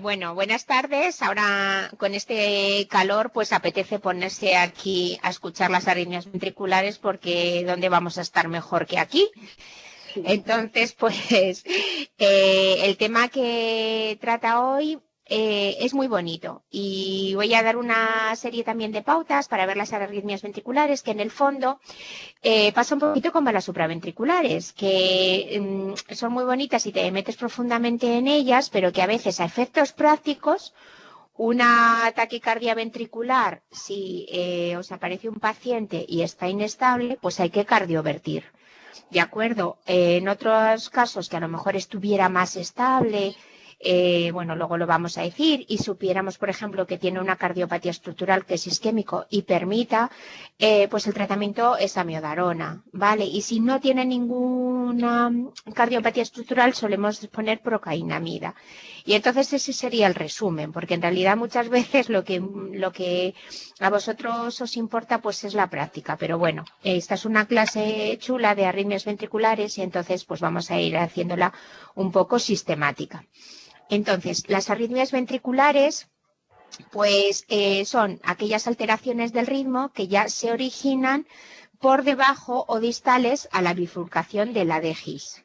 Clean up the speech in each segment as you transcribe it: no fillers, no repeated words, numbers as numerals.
Bueno, buenas tardes. Ahora con este calor pues apetece ponerse aquí a escuchar las arritmias ventriculares porque ¿dónde vamos a estar mejor que aquí? Entonces, pues el tema que trata hoy es muy bonito y voy a dar una serie también de pautas para ver las arritmias ventriculares que en el fondo pasa un poquito como las supraventriculares, que son muy bonitas y te metes profundamente en ellas, pero que a veces a efectos prácticos, una taquicardia ventricular, si os aparece un paciente y está inestable, pues hay que cardiovertir. ¿De acuerdo? En otros casos que a lo mejor estuviera más estable, bueno, luego lo vamos a decir, y supiéramos, por ejemplo, que tiene una cardiopatía estructural que es isquémico y permita, pues el tratamiento es amiodarona, ¿vale? Y si no tiene ninguna cardiopatía estructural, solemos poner procainamida. Y entonces ese sería el resumen, porque en realidad muchas veces lo que a vosotros os importa pues es la práctica, pero bueno, esta es una clase chula de arritmias ventriculares y entonces pues vamos a ir haciéndola un poco sistemática. Entonces, las arritmias ventriculares pues son aquellas alteraciones del ritmo que ya se originan por debajo o distales a la bifurcación de la DGIS.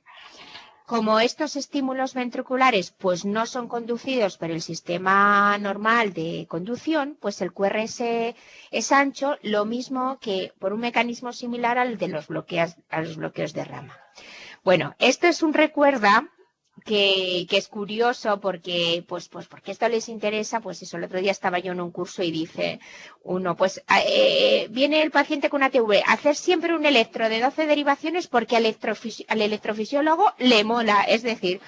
Como estos estímulos ventriculares pues no son conducidos por el sistema normal de conducción, pues el QRS es ancho, lo mismo que por un mecanismo similar al de los bloqueos de rama. Bueno, esto es un recuerda que es curioso porque, pues porque esto les interesa, pues eso, el otro día estaba yo en un curso y dice uno, pues viene el paciente con ATV, hacer siempre un electro de 12 derivaciones porque al electrofisiólogo le mola, es decir,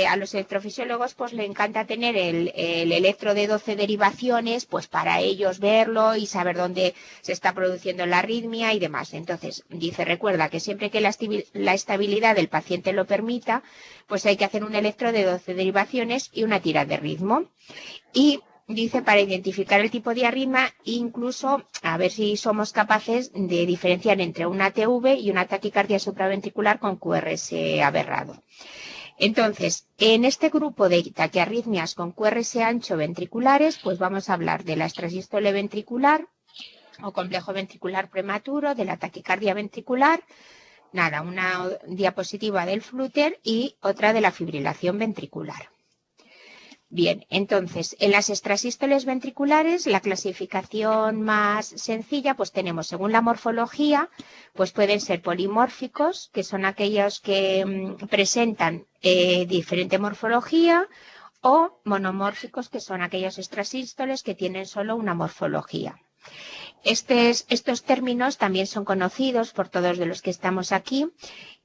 a los electrofisiólogos pues le encanta tener el electro de 12 derivaciones pues para ellos verlo y saber dónde se está produciendo la arritmia y demás. Entonces, dice, recuerda que siempre que la estabilidad del paciente lo permita, pues hay que hacer un electro de 12 derivaciones y una tira de ritmo. Y dice, para identificar el tipo de arritmia, incluso a ver si somos capaces de diferenciar entre una ATV y una taquicardia supraventricular con QRS aberrado. Entonces, en este grupo de taquiarritmias con QRS ancho ventriculares, pues vamos a hablar de la extrasístole ventricular o complejo ventricular prematuro, de la taquicardia ventricular, nada, una diapositiva del flúter y otra de la fibrilación ventricular. Bien, entonces, en las extrasístoles ventriculares, la clasificación más sencilla, pues tenemos, según la morfología, pues pueden ser polimórficos, que son aquellos que presentan diferente morfología, o monomórficos, que son aquellos extrasístoles que tienen solo una morfología. Estos términos también son conocidos por todos de los que estamos aquí,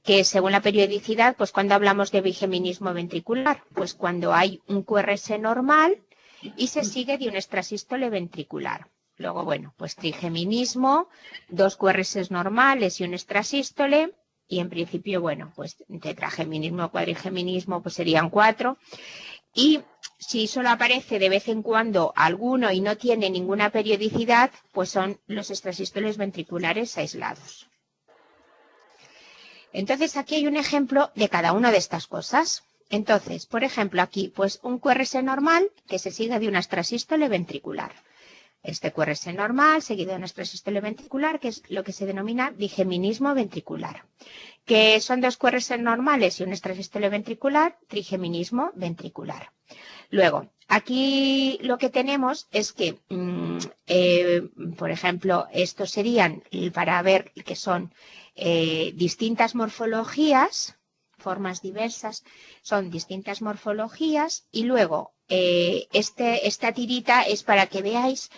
que según la periodicidad, pues cuando hablamos de bigeminismo ventricular, pues cuando hay un QRS normal y se sigue de un extrasístole ventricular. Luego, bueno, pues trigeminismo, 2 QRS normales y un extrasístole, y en principio, bueno, pues tetrageminismo, cuadrigeminismo, pues serían 4. Y si solo aparece de vez en cuando alguno y no tiene ninguna periodicidad, pues son los extrasístoles ventriculares aislados. Entonces, aquí hay un ejemplo de cada una de estas cosas. Entonces, por ejemplo, aquí, pues un QRS normal que se sigue de una extrasístole ventricular. Este QRS normal seguido de una extrasístole ventricular, que es lo que se denomina bigeminismo ventricular. Que son 2 QRS normales y un extrasístole ventricular, trigeminismo ventricular. Luego, aquí lo que tenemos es que, por ejemplo, estos serían para ver que son distintas morfologías, formas diversas, son distintas morfologías y luego esta tirita es para que veáis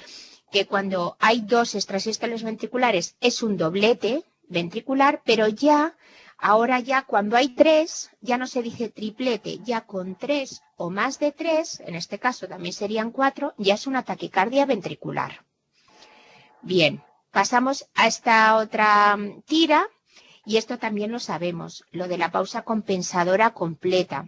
que cuando hay 2 extrasístoles ventriculares es un doblete ventricular, pero ahora ya cuando hay 3, ya no se dice triplete, ya con 3 o más de 3, en este caso también serían 4, ya es una taquicardia ventricular. Bien, pasamos a esta otra tira y esto también lo sabemos, lo de la pausa compensadora completa.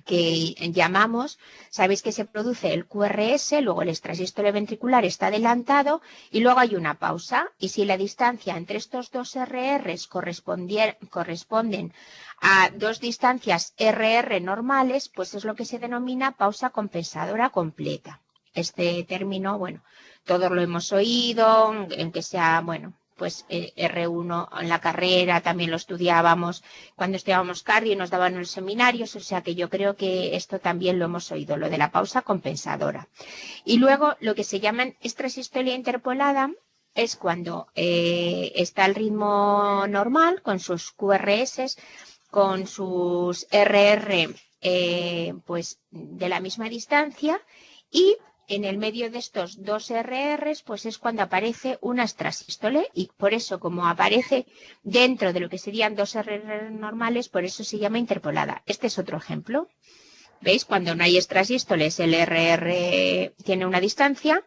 que llamamos, sabéis que se produce el QRS, luego el extrasístole ventricular está adelantado y luego hay una pausa. Y si la distancia entre estos dos RRs corresponden a dos distancias RR normales, pues es lo que se denomina pausa compensadora completa. Este término, bueno, todos lo hemos oído, en que sea, bueno, pues R1 en la carrera también lo estudiábamos cuando estudiábamos cardio y nos daban en los seminarios, o sea que yo creo que esto también lo hemos oído, lo de la pausa compensadora. Y luego lo que se llama extrasistolia interpolada es cuando está el ritmo normal con sus QRS, con sus RR pues de la misma distancia, y en el medio de estos dos RRs, pues es cuando aparece una extrasístole, y por eso, como aparece dentro de lo que serían dos RR normales, por eso se llama interpolada. Este es otro ejemplo. ¿Veis? Cuando no hay extrasístoles, el RR tiene una distancia,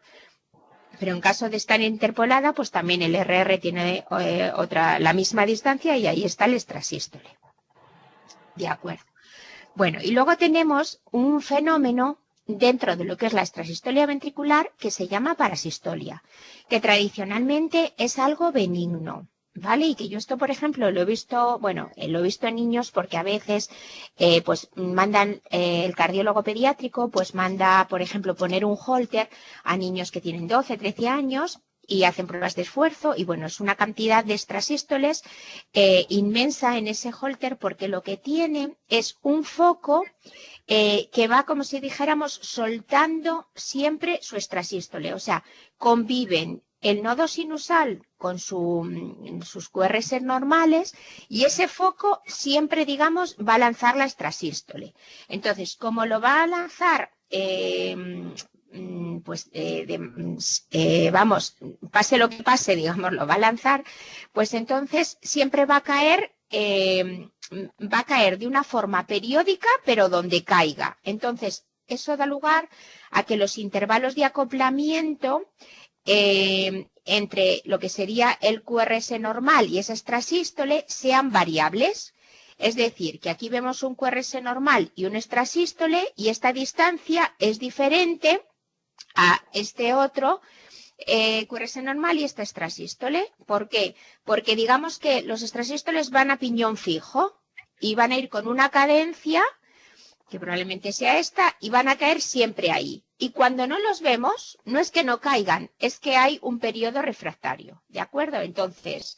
pero en caso de estar interpolada, pues también el RR tiene la misma distancia y ahí está el extrasístole. De acuerdo. Bueno, y luego tenemos un fenómeno dentro de lo que es la extrasistolia ventricular que se llama parasistolia, que tradicionalmente es algo benigno, ¿vale? Y que yo esto, por ejemplo, lo he visto, bueno, lo he visto en niños porque a veces, pues mandan, el cardiólogo pediátrico, pues manda, por ejemplo, poner un holter a niños que tienen 12, 13 años y hacen pruebas de esfuerzo y, bueno, es una cantidad de extrasístoles inmensa en ese holter porque lo que tiene es un foco que va, como si dijéramos, soltando siempre su extrasístole. O sea, conviven el nodo sinusal con sus QRS normales y ese foco siempre, digamos, va a lanzar la extrasístole. Entonces, como lo va a lanzar, pues, vamos, pase lo que pase, digamos, lo va a lanzar, pues entonces siempre va a caer de una forma periódica, pero donde caiga. Entonces, eso da lugar a que los intervalos de acoplamiento entre lo que sería el QRS normal y esa extrasístole sean variables. Es decir, que aquí vemos un QRS normal y un extrasístole y esta distancia es diferente a este otro QRS normal y esta extrasístole. ¿Por qué? Porque digamos que los extrasístoles van a piñón fijo y van a ir con una cadencia, que probablemente sea esta, y van a caer siempre ahí. Y cuando no los vemos, no es que no caigan, es que hay un periodo refractario, ¿de acuerdo? Entonces,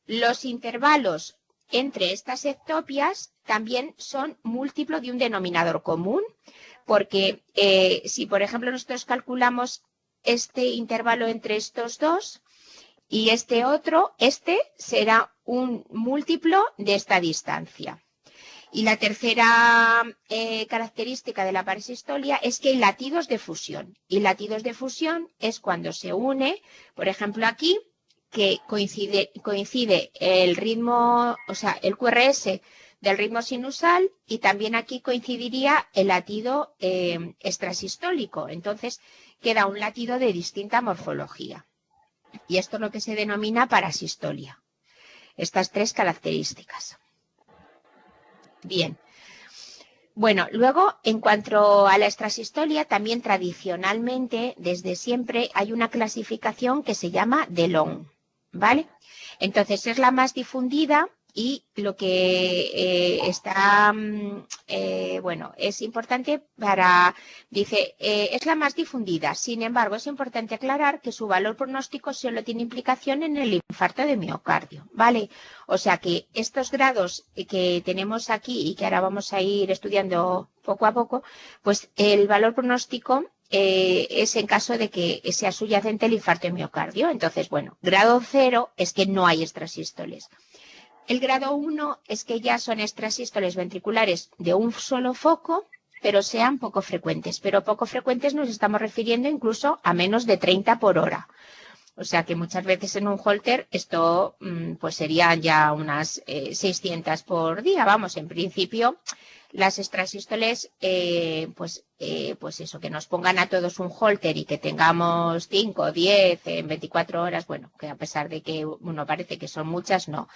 los intervalos entre estas ectopias también son múltiplo de un denominador común, porque si, por ejemplo, nosotros calculamos este intervalo entre estos dos y este otro, este será un múltiplo de esta distancia. Y la tercera característica de la parasistolia es que hay latidos de fusión. Y latidos de fusión es cuando se une, por ejemplo aquí, que coincide el ritmo, o sea, el QRS del ritmo sinusal y también aquí coincidiría el latido extrasistólico. Entonces queda un latido de distinta morfología. Y esto es lo que se denomina parasistolia. Estas tres características. Bien. Bueno, luego, en cuanto a la extrasistolia, también tradicionalmente, desde siempre, hay una clasificación que se llama DeLong, ¿vale? Entonces, es la más difundida y lo que bueno, es importante dice, es la más difundida. Sin embargo, es importante aclarar que su valor pronóstico solo tiene implicación en el infarto de miocardio, ¿vale? O sea que estos grados que tenemos aquí y que ahora vamos a ir estudiando poco a poco, pues el valor pronóstico es en caso de que sea subyacente el infarto de miocardio. Entonces, bueno, grado 0 es que no hay extrasístoles. El grado 1 es que ya son extrasístoles ventriculares de un solo foco, pero sean poco frecuentes. Pero poco frecuentes nos estamos refiriendo incluso a menos de 30 por hora. O sea que muchas veces en un holter esto pues serían ya unas 600 por día. Vamos, en principio las extrasístoles, pues eso, que nos pongan a todos un holter y que tengamos 5 o 10 en 24 horas, bueno, que a pesar de que uno parece que son muchas, no.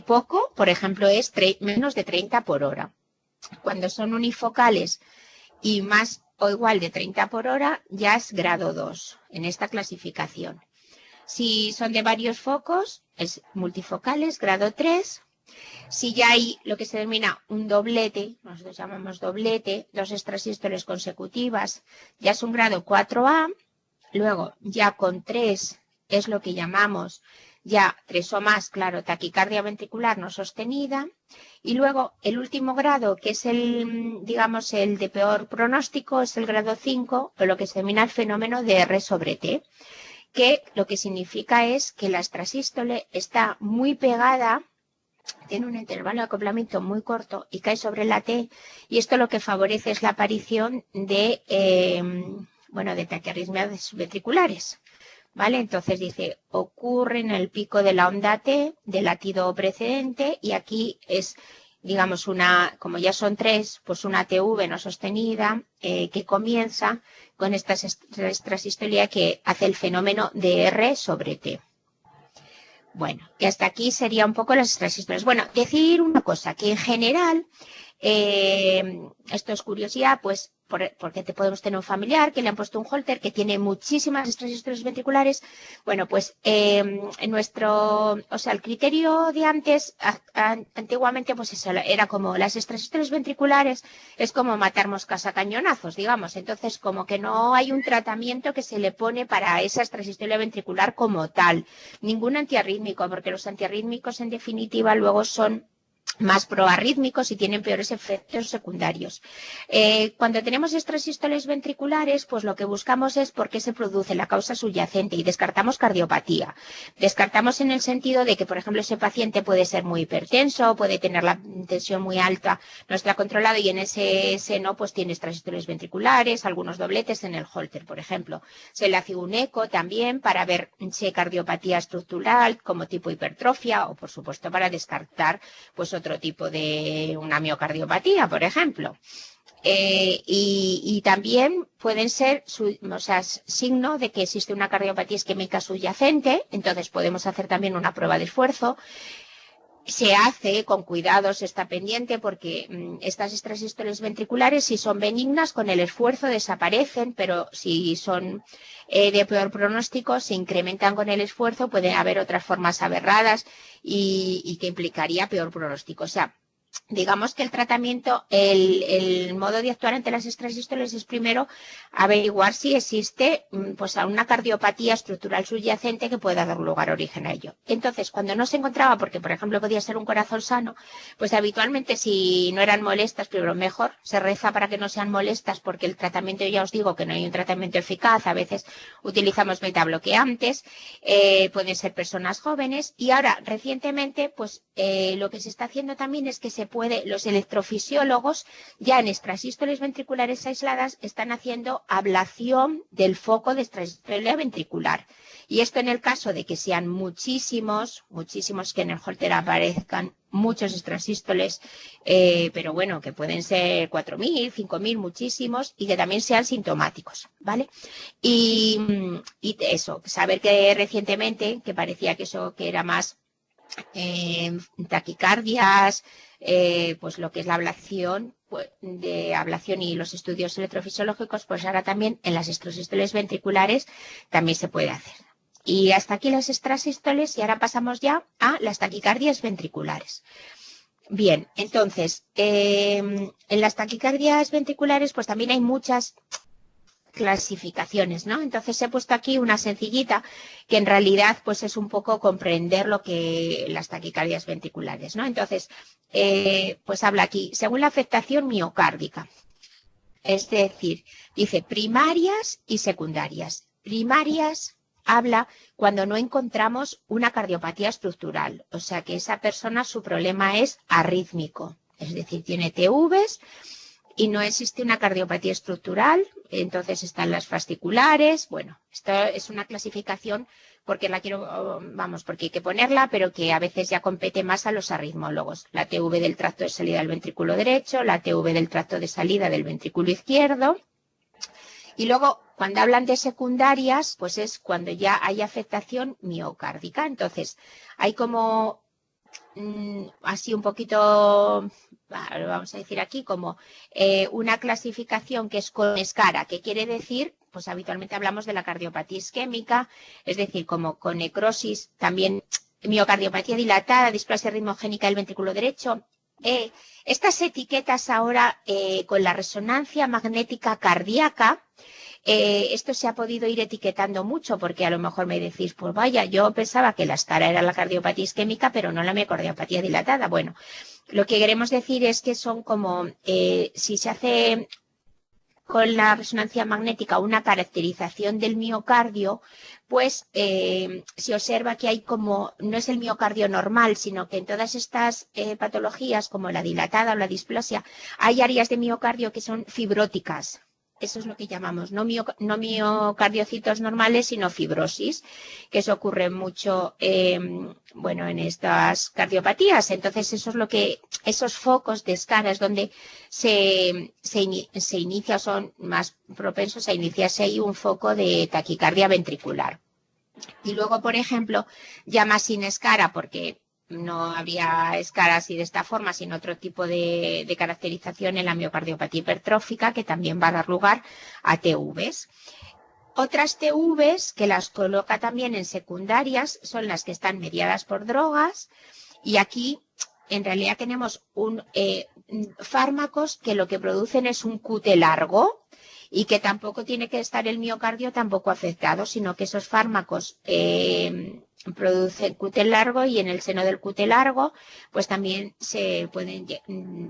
Poco, por ejemplo, es menos de 30 por hora. Cuando son unifocales y más o igual de 30 por hora, ya es grado 2 en esta clasificación. Si son de varios focos, es multifocales, grado 3. Si ya hay lo que se denomina un doblete, nosotros llamamos doblete, 2 extrasístoles consecutivas, ya es un grado 4A. Luego, ya con 3 es lo que llamamos ya 3 o más, claro, taquicardia ventricular no sostenida. Y luego, el último grado, que es el, digamos, el de peor pronóstico, es el grado 5, o lo que se denomina el fenómeno de R sobre T, que lo que significa es que la extrasístole está muy pegada, tiene un intervalo de acoplamiento muy corto y cae sobre la T, y esto lo que favorece es la aparición de, de taquiarritmias ventriculares, ¿vale? Entonces dice, ocurre en el pico de la onda T del latido precedente, y aquí es, digamos, como ya son 3, pues una TV no sostenida que comienza con esta extrasistolia que hace el fenómeno de R sobre T. Bueno, y hasta aquí sería un poco las extrasístoles. Bueno, decir una cosa, que en general, esto es curiosidad, pues, porque te podemos tener un familiar que le han puesto un Holter que tiene muchísimas extrasístoles ventriculares. Bueno, pues el criterio de antes, antiguamente, pues eso, era como las extrasístoles ventriculares, es como matar moscas a cañonazos, digamos. Entonces, como que no hay un tratamiento que se le pone para esa extrasistolia ventricular como tal. Ningún antiarrítmico, porque los antiarrítmicos, en definitiva, luego son más proarrítmicos y tienen peores efectos secundarios. Cuando tenemos extrasístoles ventriculares, pues lo que buscamos es por qué se produce la causa subyacente y descartamos cardiopatía. Descartamos en el sentido de que, por ejemplo, ese paciente puede ser muy hipertenso, puede tener la tensión muy alta, no está controlado, y en ese seno pues tiene extrasístoles ventriculares, algunos dobletes en el Holter, por ejemplo. Se le hace un eco también para ver si hay cardiopatía estructural como tipo hipertrofia, o por supuesto para descartar pues otro tipo de una miocardiopatía, por ejemplo. Y también pueden ser signo de que existe una cardiopatía isquémica subyacente, entonces podemos hacer también una prueba de esfuerzo. Se hace con cuidado, se está pendiente, porque estas extrasístoles ventriculares, si son benignas, con el esfuerzo desaparecen, pero si son de peor pronóstico, se incrementan con el esfuerzo, puede haber otras formas aberradas y que implicaría peor pronóstico. O sea, digamos que el tratamiento, el modo de actuar ante las extrasístoles es primero averiguar si existe pues una cardiopatía estructural subyacente que pueda dar lugar a origen a ello. Entonces, cuando no se encontraba, porque por ejemplo podía ser un corazón sano, pues habitualmente si no eran molestas, pero mejor se reza para que no sean molestas, porque el tratamiento, ya os digo que no hay un tratamiento eficaz, a veces utilizamos betabloqueantes, pueden ser personas jóvenes, y ahora recientemente pues lo que se está haciendo también es que los electrofisiólogos ya en extrasístoles ventriculares aisladas están haciendo ablación del foco de extrasístole ventricular. Y esto en el caso de que sean muchísimos que en el Holter aparezcan muchos extrasístoles, pero bueno, que pueden ser 4.000, 5.000, muchísimos, y que también sean sintomáticos, ¿vale? Y eso, saber que recientemente, que parecía que eso que era más taquicardias, pues lo que es la ablación, pues, de ablación y los estudios electrofisiológicos, pues ahora también en las extrasístoles ventriculares también se puede hacer. Y hasta aquí las extrasístoles, y ahora pasamos ya a las taquicardias ventriculares. Bien, entonces, en las taquicardias ventriculares pues también hay muchas clasificaciones, ¿no? Entonces he puesto aquí una sencillita que en realidad pues es un poco comprender lo que las taquicardias ventriculares, ¿no? Entonces, pues habla aquí, según la afectación miocárdica, es decir, dice primarias y secundarias. Primarias habla cuando no encontramos una cardiopatía estructural, o sea que esa persona, su problema es arrítmico, es decir, tiene TVs y no existe una cardiopatía estructural, entonces están las fasciculares. Bueno, esto es una clasificación porque porque hay que ponerla, pero que a veces ya compete más a los arritmólogos. La TV del tracto de salida del ventrículo derecho, la TV del tracto de salida del ventrículo izquierdo. Y luego, cuando hablan de secundarias, pues es cuando ya hay afectación miocárdica. Entonces, hay como así un poquito lo vamos a decir aquí, como una clasificación que es con escara, que quiere decir, pues habitualmente hablamos de la cardiopatía isquémica, es decir, como con necrosis, también miocardiopatía dilatada, displasia ritmogénica del ventrículo derecho. Estas etiquetas ahora con la resonancia magnética cardíaca, esto se ha podido ir etiquetando mucho porque a lo mejor me decís, pues vaya, yo pensaba que la escara era la cardiopatía isquémica, pero no la miocardiopatía dilatada. Bueno, lo que queremos decir es que son como, si se hace con la resonancia magnética una caracterización del miocardio, pues se observa que hay como, no es el miocardio normal, sino que en todas estas patologías, como la dilatada o la displasia, hay áreas de miocardio que son fibróticas. Eso es lo que llamamos, no miocardiocitos normales, sino fibrosis, que eso ocurre mucho, bueno, en estas cardiopatías. Entonces, eso es lo que, esos focos de escara es donde se inicia, son más propensos a iniciarse ahí un foco de taquicardia ventricular. Y luego, por ejemplo, ya más sin escara, porque no habría escara así de esta forma, sino otro tipo de caracterización en la miocardiopatía hipertrófica, que también va a dar lugar a TVs. Otras TVs que las coloca también en secundarias son las que están mediadas por drogas, y aquí en realidad tenemos fármacos que lo que producen es un QT largo, y que tampoco tiene que estar el miocardio tampoco afectado, sino que esos fármacos producen QT largo, y en el seno del QT largo pues también se pueden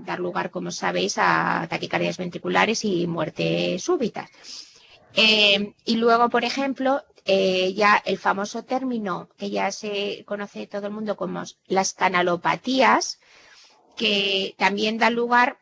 dar lugar, como sabéis, a taquicardias ventriculares y muerte súbita. Y luego, por ejemplo, ya el famoso término que ya se conoce todo el mundo como las canalopatías, que también da lugar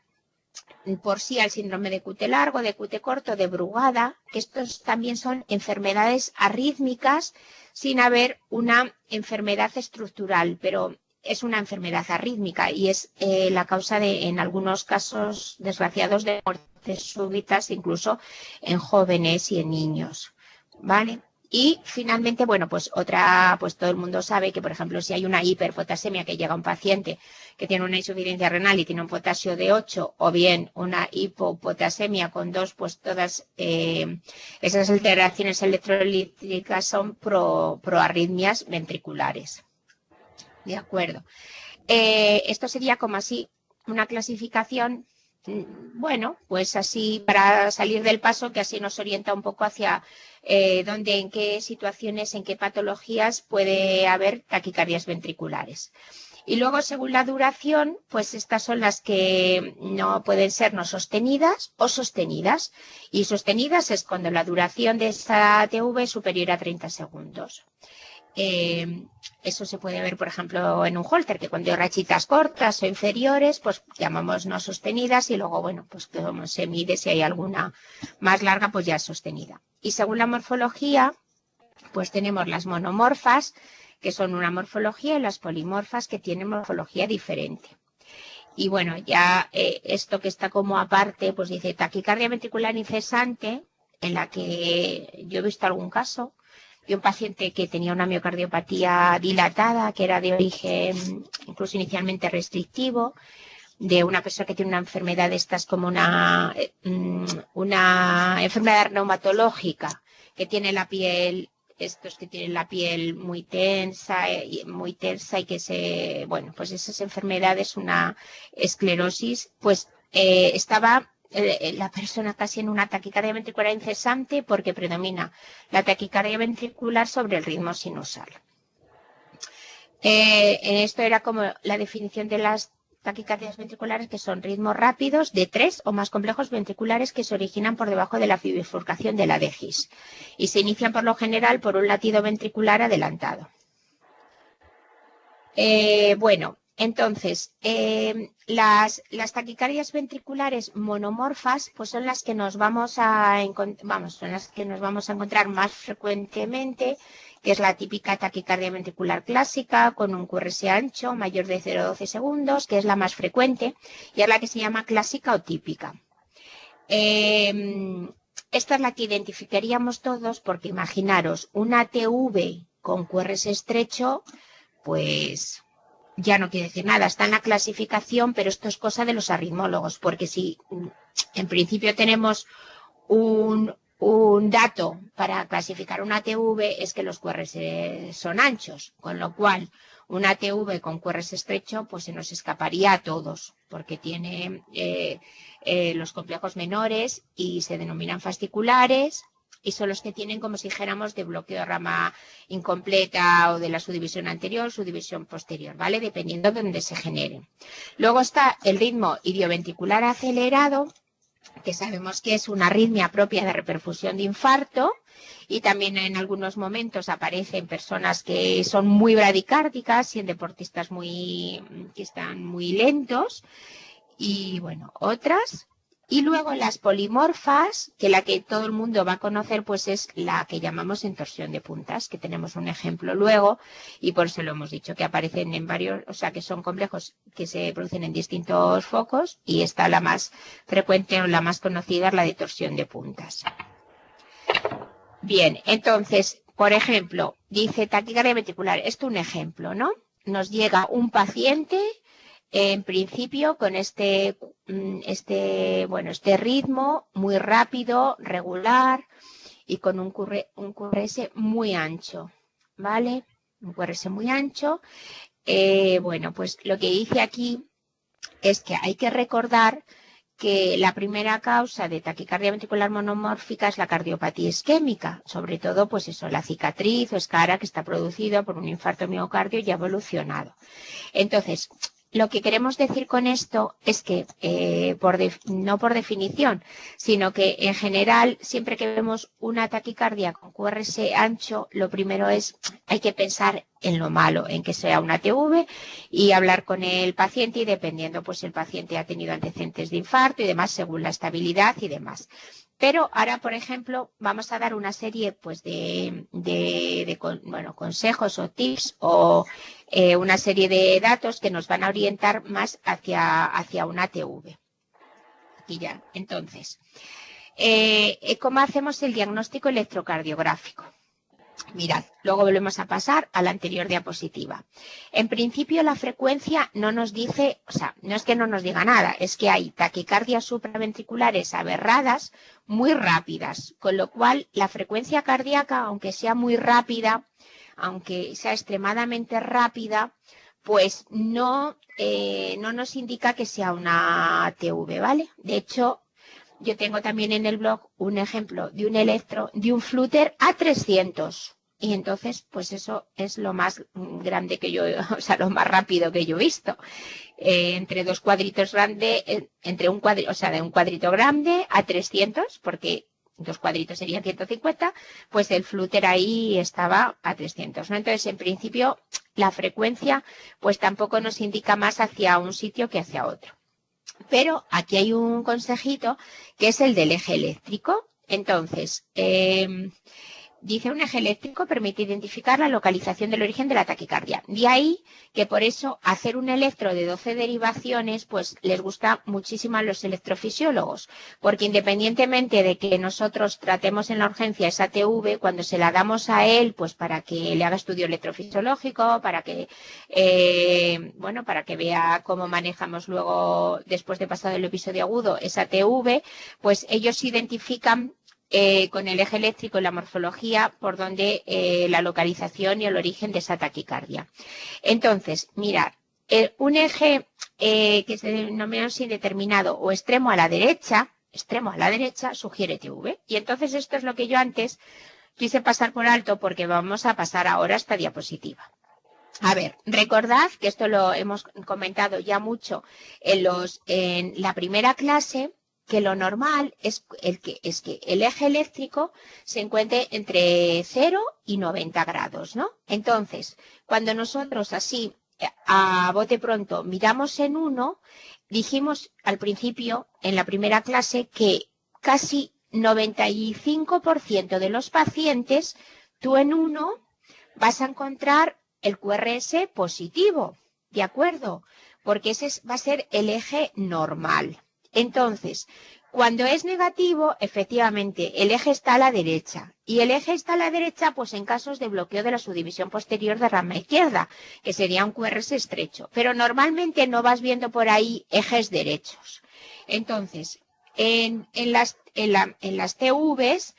por sí al síndrome de QT largo, de QT corto, de Brugada, que estos también son enfermedades arrítmicas sin haber una enfermedad estructural, pero es una enfermedad arrítmica y es la causa de, en algunos casos desgraciados, de muertes súbitas, incluso en jóvenes y en niños, ¿vale? Y finalmente, bueno, pues pues todo el mundo sabe que, por ejemplo, si hay una hiperpotasemia, que llega un paciente que tiene una insuficiencia renal y tiene un potasio de 8, o bien una hipopotasemia con 2, pues todas esas alteraciones electrolíticas son proarritmias ventriculares. De acuerdo. Esto sería como así una clasificación, bueno, pues así para salir del paso, que así nos orienta un poco hacia dónde, en qué situaciones, en qué patologías puede haber taquicardias ventriculares. Y luego, según la duración, pues estas son las que no pueden ser no sostenidas o sostenidas. Y sostenidas es cuando la duración de esta TV es superior a 30 segundos. Eso se puede ver, por ejemplo, en un holter, que cuando hay rachitas cortas o inferiores, pues llamamos no sostenidas, y luego, bueno, pues como se mide, si hay alguna más larga, pues ya es sostenida. Y según la morfología, pues tenemos las monomorfas, que son una morfología, y las polimorfas, que tienen morfología diferente. Y bueno, ya esto que está como aparte, pues dice taquicardia ventricular incesante, en la que yo he visto algún caso de un paciente que tenía una miocardiopatía dilatada, que era de origen incluso inicialmente restrictivo, de una persona que tiene una enfermedad de estas como una enfermedad reumatológica, que tiene la piel, estos que tienen la piel muy tensa y que bueno, pues esas enfermedades, una esclerosis, pues estaba la persona casi en una taquicardia ventricular incesante, porque predomina la taquicardia ventricular sobre el ritmo sinusal. Esto era como la definición de las taquicardias ventriculares, que son ritmos rápidos de 3 o más complejos ventriculares que se originan por debajo de la bifurcación de la DGIS y se inician por lo general por un latido ventricular adelantado. Bueno, entonces, las taquicardias ventriculares monomorfas, pues son las que nos vamos a encontrar más frecuentemente, que es la típica taquicardia ventricular clásica con un QRS ancho mayor de 0,12 segundos, que es la más frecuente y es la que se llama clásica o típica. Esta es la que identificaríamos todos, porque imaginaros una TV con QRS estrecho, pues ya no quiere decir nada, está en la clasificación, pero esto es cosa de los arritmólogos, porque si en principio tenemos un dato para clasificar una ATV es que los QRS son anchos, con lo cual una ATV con QRS estrecho pues se nos escaparía a todos, porque tiene los complejos menores y se denominan fasciculares, y son los que tienen, como si dijéramos, de bloqueo de rama incompleta o de la subdivisión anterior, subdivisión posterior, ¿vale? Dependiendo de dónde se genere. Luego está el ritmo idioventricular acelerado, que sabemos que es una arritmia propia de reperfusión de infarto, y también en algunos momentos aparece en personas que son muy bradicárdicas y en deportistas que están muy lentos, y bueno, otras. Y luego las polimorfas, que la que todo el mundo va a conocer, pues es la que llamamos en torsión de puntas, que tenemos un ejemplo luego, y por eso lo hemos dicho, que aparecen en varios, o sea, que son complejos que se producen en distintos focos, y esta la más frecuente o la más conocida es la de torsión de puntas. Bien, entonces, por ejemplo, dice taquicardia ventricular, esto es un ejemplo, ¿no? Nos llega un paciente en principio con este ritmo muy rápido, regular y con un QRS muy ancho, ¿vale? Un QRS muy ancho. Bueno, pues lo que dice aquí es que hay que recordar que la primera causa de taquicardia ventricular monomórfica es la cardiopatía isquémica, sobre todo, pues eso, la cicatriz o escara que está producida por un infarto miocardio ya evolucionado. Entonces, lo que queremos decir con esto es que, no por definición, sino que en general, siempre que vemos una taquicardia con QRS ancho, lo primero es, hay que pensar en lo malo, en que sea una ATV y hablar con el paciente, y dependiendo, pues el paciente ha tenido antecedentes de infarto y demás, según la estabilidad y demás. Pero ahora, por ejemplo, vamos a dar una serie pues de consejos o tips o una serie de datos que nos van a orientar más hacia una ATV. Aquí ya. Entonces, ¿cómo hacemos el diagnóstico electrocardiográfico? Mirad, luego volvemos a pasar a la anterior diapositiva. En principio, la frecuencia no nos dice, o sea, no es que no nos diga nada, es que hay taquicardias supraventriculares aberradas muy rápidas, con lo cual la frecuencia cardíaca, aunque sea muy rápida, aunque sea extremadamente rápida, pues no nos indica que sea una ATV, ¿vale? De hecho, yo tengo también en el blog un ejemplo de un electro, de un Flutter A300. Y entonces, pues eso es lo más grande que yo, o sea, lo más rápido que yo he visto. Entre dos cuadritos grandes, de un cuadrito grande a 300, porque dos cuadritos serían 150, pues el Flutter ahí estaba a 300, ¿no? Entonces, en principio, la frecuencia, pues tampoco nos indica más hacia un sitio que hacia otro. Pero aquí hay un consejito que es el del eje eléctrico. Entonces, dice un eje eléctrico permite identificar la localización del origen de la taquicardia. De ahí que por eso hacer un electro de 12 derivaciones pues les gusta muchísimo a los electrofisiólogos, porque independientemente de que nosotros tratemos en la urgencia esa ATV, cuando se la damos a él pues para que le haga estudio electrofisiológico, para que vea cómo manejamos luego, después de pasado el episodio agudo, esa ATV, pues ellos identifican con el eje eléctrico y la morfología por donde la localización y el origen de esa taquicardia. Entonces, mirad, un eje que se denomina así determinado o extremo a la derecha, sugiere TV. Y entonces esto es lo que yo antes quise pasar por alto porque vamos a pasar ahora a esta diapositiva. A ver, recordad que esto lo hemos comentado ya mucho en la primera clase, que lo normal es que el eje eléctrico se encuentre entre 0 y 90 grados, ¿no? Entonces, cuando nosotros así, a bote pronto, miramos en 1, dijimos al principio, en la primera clase, que casi 95% de los pacientes, tú en 1 vas a encontrar el QRS positivo, ¿de acuerdo? Porque ese va a ser el eje normal. Entonces, Cuando es negativo, efectivamente, el eje está a la derecha. Y el eje está a la derecha, pues en casos de bloqueo de la subdivisión posterior de rama izquierda, que sería un QRS estrecho. Pero normalmente no vas viendo por ahí ejes derechos. Entonces, en las TVs,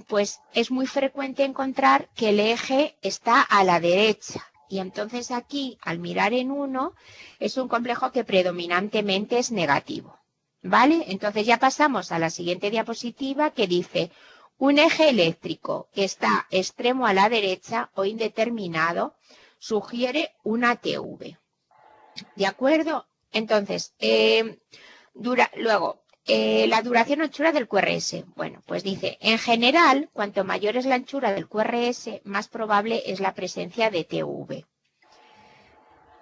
pues es muy frecuente encontrar que el eje está a la derecha. Y entonces aquí, al mirar en uno, es un complejo que predominantemente es negativo. ¿Vale? Entonces ya pasamos a la siguiente diapositiva que dice un eje eléctrico que está extremo a la derecha o indeterminado sugiere una TV. ¿De acuerdo? Entonces, luego, la duración o anchura del QRS. Bueno, pues dice, en general, cuanto mayor es la anchura del QRS, más probable es la presencia de TV.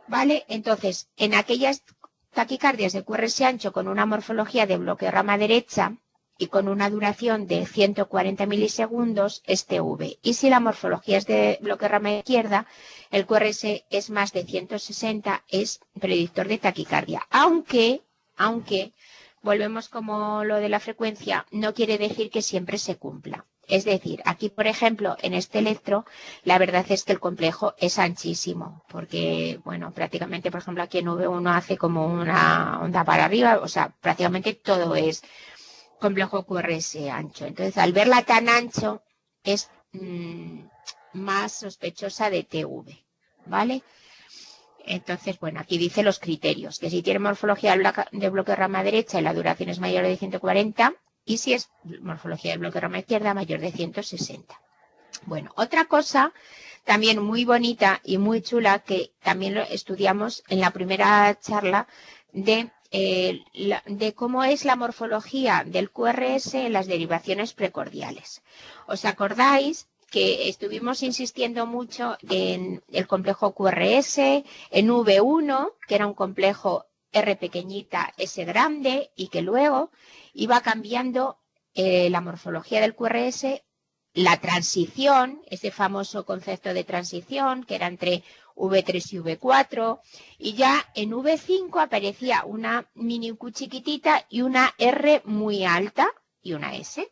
¿Vale? Entonces, en aquellas taquicardias de QRS ancho con una morfología de bloque rama derecha y con una duración de 140 milisegundos es TV. Y si la morfología es de bloque rama izquierda, el QRS es más de 160, es predictor de taquicardia. Aunque, volvemos como lo de la frecuencia, no quiere decir que siempre se cumpla. Es decir, aquí, por ejemplo, en este electro, la verdad es que el complejo es anchísimo, porque, bueno, prácticamente, por ejemplo, aquí en V1 hace como una onda para arriba, o sea, prácticamente todo es complejo QRS ancho. Entonces, al verla tan ancho, es más sospechosa de TV, ¿vale? Entonces, bueno, aquí dice los criterios, que si tiene morfología de bloque rama derecha y la duración es mayor de 140, y si es morfología del bloque rama izquierda, mayor de 160. Bueno, otra cosa también muy bonita y muy chula que también lo estudiamos en la primera charla de cómo es la morfología del QRS en las derivaciones precordiales. ¿Os acordáis que estuvimos insistiendo mucho en el complejo QRS, en V1, que era un complejo R pequeñita, S grande, y que luego iba cambiando la morfología del QRS, la transición, ese famoso concepto de transición, que era entre V3 y V4, y ya en V5 aparecía una mini Q chiquitita y una R muy alta y una S.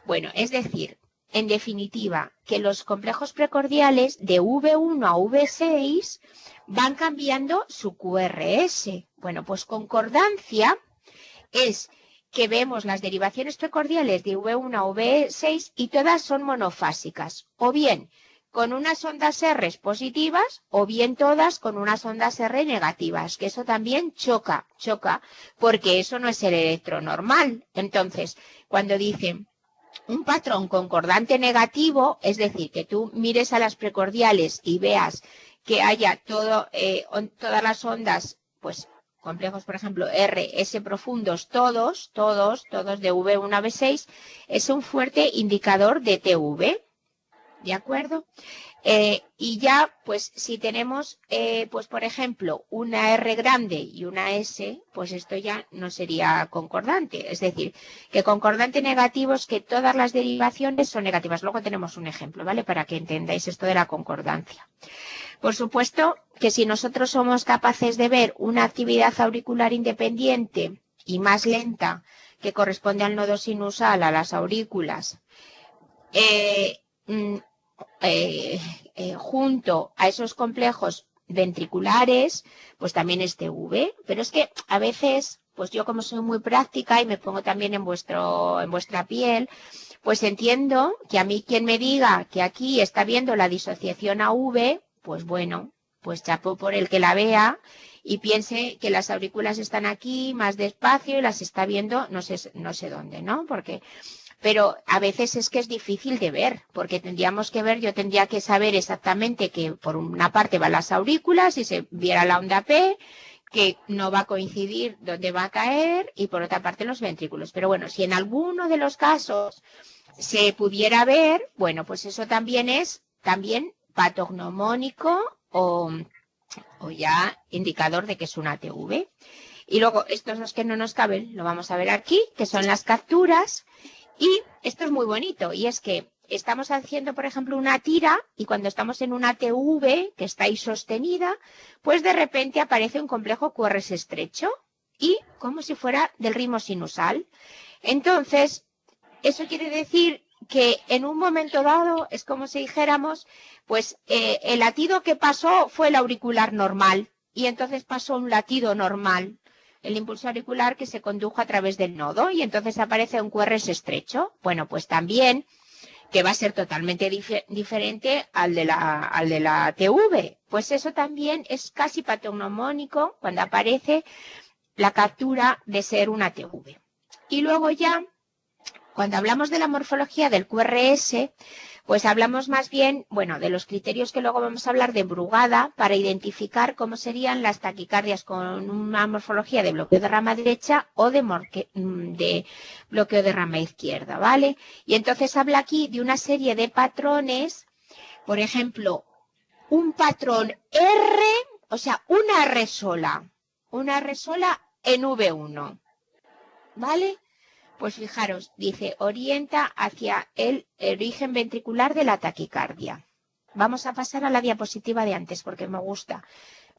Bueno, es decir, en definitiva, que los complejos precordiales de V1 a V6 van cambiando su QRS. Bueno, pues concordancia es que vemos las derivaciones precordiales de V1 a V6 y todas son monofásicas, o bien con unas ondas R positivas o bien todas con unas ondas R negativas, que eso también choca, porque eso no es el electro normal. Entonces, cuando dicen un patrón concordante negativo, es decir, que tú mires a las precordiales y veas que haya todas las ondas, pues complejos, por ejemplo, R, S profundos, todos de V1 a V6, es un fuerte indicador de TV, ¿de acuerdo? Y ya, pues, si tenemos, pues, por ejemplo, una R grande y una S, pues esto ya no sería concordante. Es decir, que concordante negativo es que todas las derivaciones son negativas. Luego tenemos un ejemplo, ¿vale? Para que entendáis esto de la concordancia. Por supuesto que si nosotros somos capaces de ver una actividad auricular independiente y más lenta que corresponde al nodo sinusal, a las aurículas, junto a esos complejos ventriculares, pues también es TV, pero es que a veces, pues yo como soy muy práctica y me pongo también en vuestra piel, pues entiendo que a mí quien me diga que aquí está viendo la disociación AV, pues bueno, pues chapó por el que la vea y piense que las aurículas están aquí más despacio y las está viendo no sé dónde, ¿no? Pero a veces es que es difícil de ver, porque yo tendría que saber exactamente que por una parte van las aurículas y se viera la onda P, que no va a coincidir dónde va a caer, y por otra parte los ventrículos. Pero bueno, si en alguno de los casos se pudiera ver, bueno, pues eso también es patognomónico o ya indicador de que es una TV. Y luego, estos los que no nos caben, lo vamos a ver aquí, que son las capturas. Y esto es muy bonito, y es que estamos haciendo, por ejemplo, una tira, y cuando estamos en una TV, que está ahí sostenida, pues de repente aparece un complejo QRS estrecho. y como si fuera del ritmo sinusal. Entonces, eso quiere decir que en un momento dado es como si dijéramos, pues el latido que pasó fue el auricular normal y entonces pasó un latido normal, el impulso auricular que se condujo a través del nodo y entonces aparece un QRS estrecho. Bueno, pues también que va a ser totalmente diferente al de la TV. Pues eso también es casi patognomónico cuando aparece la captura de ser una TV. Y luego ya, cuando hablamos de la morfología del QRS, pues hablamos más bien, bueno, de los criterios que luego vamos a hablar de Brugada para identificar cómo serían las taquicardias con una morfología de bloqueo de rama derecha o de bloqueo de rama izquierda, ¿vale? Y entonces habla aquí de una serie de patrones, por ejemplo, un patrón R, o sea, una R sola en V1, ¿vale? Pues fijaros, dice, orienta hacia el origen ventricular de la taquicardia. Vamos a pasar a la diapositiva de antes porque me gusta.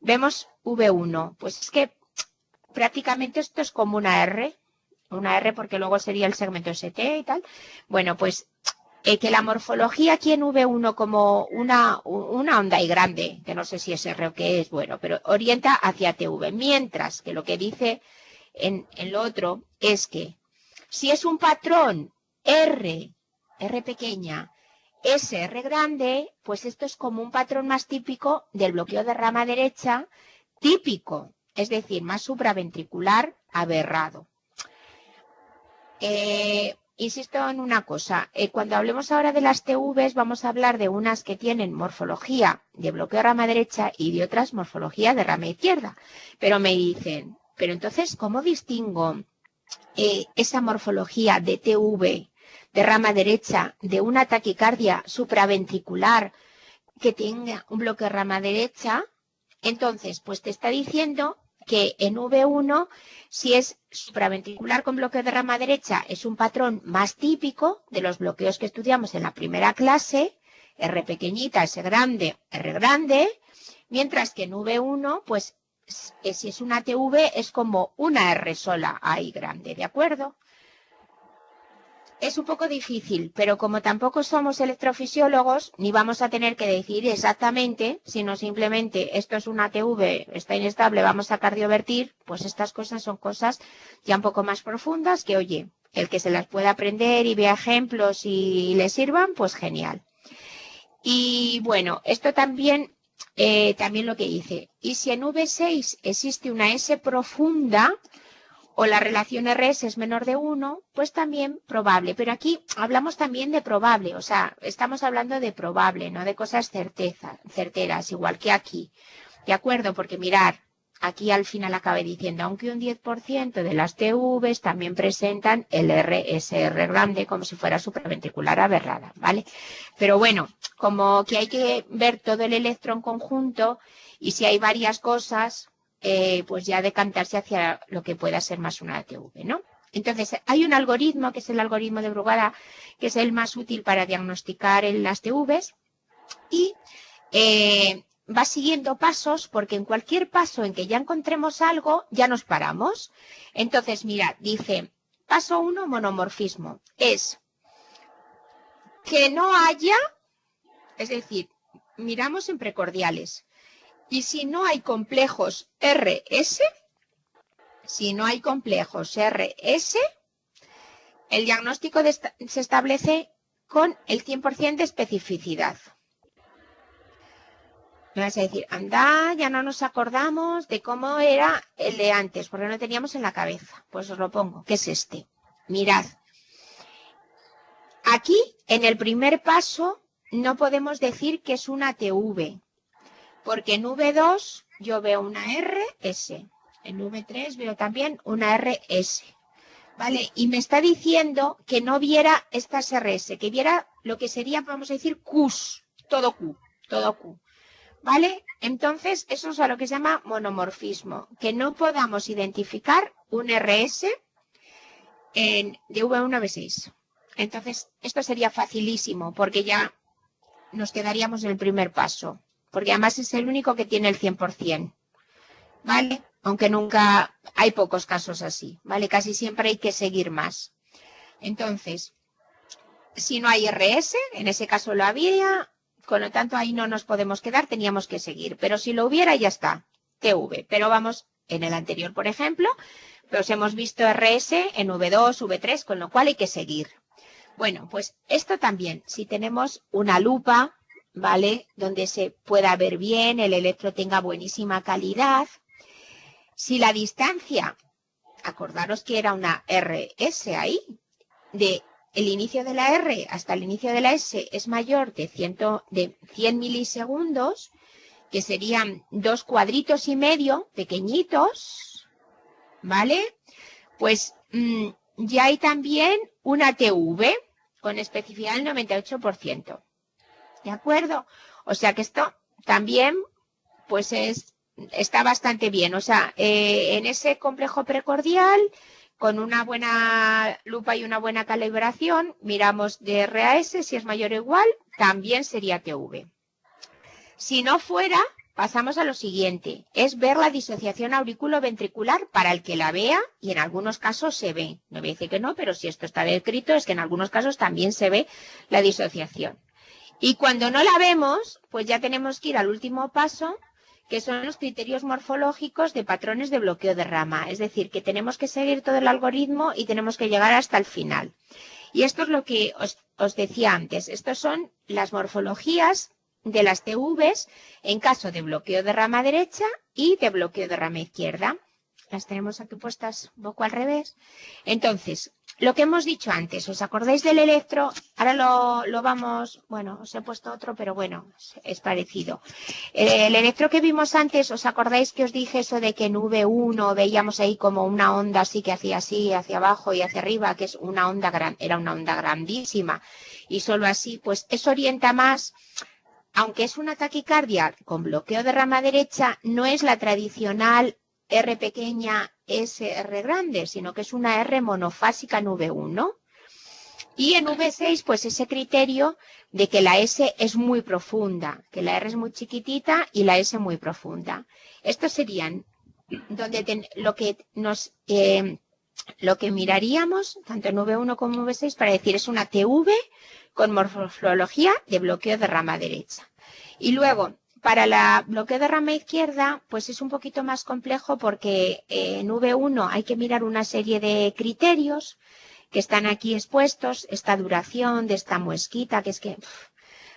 Vemos V1, pues es que prácticamente esto es como una R porque luego sería el segmento ST y tal. Bueno, pues que la morfología aquí en V1 como una onda y grande, que no sé si es R o qué es, bueno, pero orienta hacia TV, mientras que lo que dice en lo otro es que si es un patrón R pequeña, S, R grande, pues esto es como un patrón más típico del bloqueo de rama derecha, típico, es decir, más supraventricular aberrado. Insisto en una cosa, cuando hablemos ahora de las TVs vamos a hablar de unas que tienen morfología de bloqueo de rama derecha y de otras morfología de rama izquierda. Pero me dicen, pero entonces, ¿cómo distingo esa morfología de TV de rama derecha de una taquicardia supraventricular que tenga un bloqueo de rama derecha? Entonces, pues te está diciendo que en V1, si es supraventricular con bloqueo de rama derecha, es un patrón más típico de los bloqueos que estudiamos en la primera clase, R pequeñita, S grande, R grande, mientras que en V1, pues si es una TV, es como una R sola ahí grande, ¿de acuerdo? Es un poco difícil, pero como tampoco somos electrofisiólogos, ni vamos a tener que decir exactamente, sino simplemente esto es una TV, está inestable, vamos a cardiovertir, pues estas cosas son cosas ya un poco más profundas que, oye, el que se las pueda aprender y vea ejemplos y le sirvan, pues genial. Y bueno, esto también lo que dice, y si en V6 existe una S profunda, o la relación RS es menor de 1, pues también probable. Pero aquí hablamos también de probable, o sea, estamos hablando de probable, no de cosas certeras, igual que aquí. ¿De acuerdo? Porque mirar, aquí al final acabé diciendo, aunque un 10% de las TVs también presentan el RSR grande como si fuera supraventricular aberrada, ¿vale? Pero bueno, como que hay que ver todo el electro en conjunto y si hay varias cosas, pues ya decantarse hacia lo que pueda ser más una TV, ¿no? Entonces, hay un algoritmo, que es el algoritmo de Brugada, que es el más útil para diagnosticar en las TVs y va siguiendo pasos porque en cualquier paso en que ya encontremos algo, ya nos paramos. Entonces, mirad, dice, paso 1, monomorfismo, es que no haya, es decir, miramos en precordiales. Y si no hay complejos RS, el diagnóstico se establece con el 100% de especificidad. Me vas a decir, anda, ya no nos acordamos de cómo era el de antes, porque no lo teníamos en la cabeza. Pues os lo pongo, que es este. Mirad, aquí en el primer paso no podemos decir que es una TV. Porque en V2 yo veo una RS, en V3 veo también una RS, ¿vale? Y me está diciendo que no viera estas RS, que viera lo que sería, vamos a decir, Qs, todo Q, ¿vale? Entonces, eso es a lo que se llama monomorfismo, que no podamos identificar un RS de V1 a V6. Entonces, esto sería facilísimo, porque ya nos quedaríamos en el primer paso. Porque además es el único que tiene el 100%, ¿vale? aunque nunca hay pocos casos así, ¿vale? Casi siempre hay que seguir más. Entonces, si no hay RS, en ese caso lo había, con lo tanto ahí no nos podemos quedar, teníamos que seguir. Pero si lo hubiera, ya está, TV. Pero vamos, en el anterior, por ejemplo, pues hemos visto RS en V2, V3, con lo cual hay que seguir. Bueno, pues esto también, si tenemos una lupa, ¿vale? Donde se pueda ver bien, el electro tenga buenísima calidad. Si la distancia, acordaros que era una RS ahí, de el inicio de la R hasta el inicio de la S es mayor de 100 milisegundos, que serían 2 cuadritos y medio, pequeñitos, ¿vale? Pues ya hay también una TV con especificidad del 98%. ¿De acuerdo? O sea que esto también, pues está bastante bien. O sea, en ese complejo precordial, con una buena lupa y una buena calibración, miramos de RAS, si es mayor o igual, también sería TV. Si no fuera, pasamos a lo siguiente, es ver la disociación auriculoventricular para el que la vea, y en algunos casos se ve. No voy a decir que no, pero si esto está descrito, es que en algunos casos también se ve la disociación. Y cuando no la vemos, pues ya tenemos que ir al último paso, que son los criterios morfológicos de patrones de bloqueo de rama. Es decir, que tenemos que seguir todo el algoritmo y tenemos que llegar hasta el final. Y esto es lo que os decía antes. Estos son las morfologías de las TVs en caso de bloqueo de rama derecha y de bloqueo de rama izquierda. Las tenemos aquí puestas un poco al revés. Entonces, lo que hemos dicho antes, ¿os acordáis del electro? Ahora lo vamos, bueno, os he puesto otro, pero bueno, es parecido. El electro que vimos antes, ¿os acordáis que os dije eso de que en V1 veíamos ahí como una onda así que hacía así, hacia abajo y hacia arriba, que es una onda era una onda grandísima, y solo así, pues eso orienta más, aunque es una taquicardia con bloqueo de rama derecha, no es la tradicional R pequeña, S, R grande, sino que es una R monofásica en V1. Y en V6, pues ese criterio de que la S es muy profunda, que la R es muy chiquitita y la S muy profunda. Estos serían donde lo que miraríamos, tanto en V1 como en V6, para decir es una TV con morfología de bloqueo de rama derecha. Y luego, para la bloqueo de rama izquierda, pues es un poquito más complejo porque en V1 hay que mirar una serie de criterios que están aquí expuestos, esta duración de esta muesquita, que es que,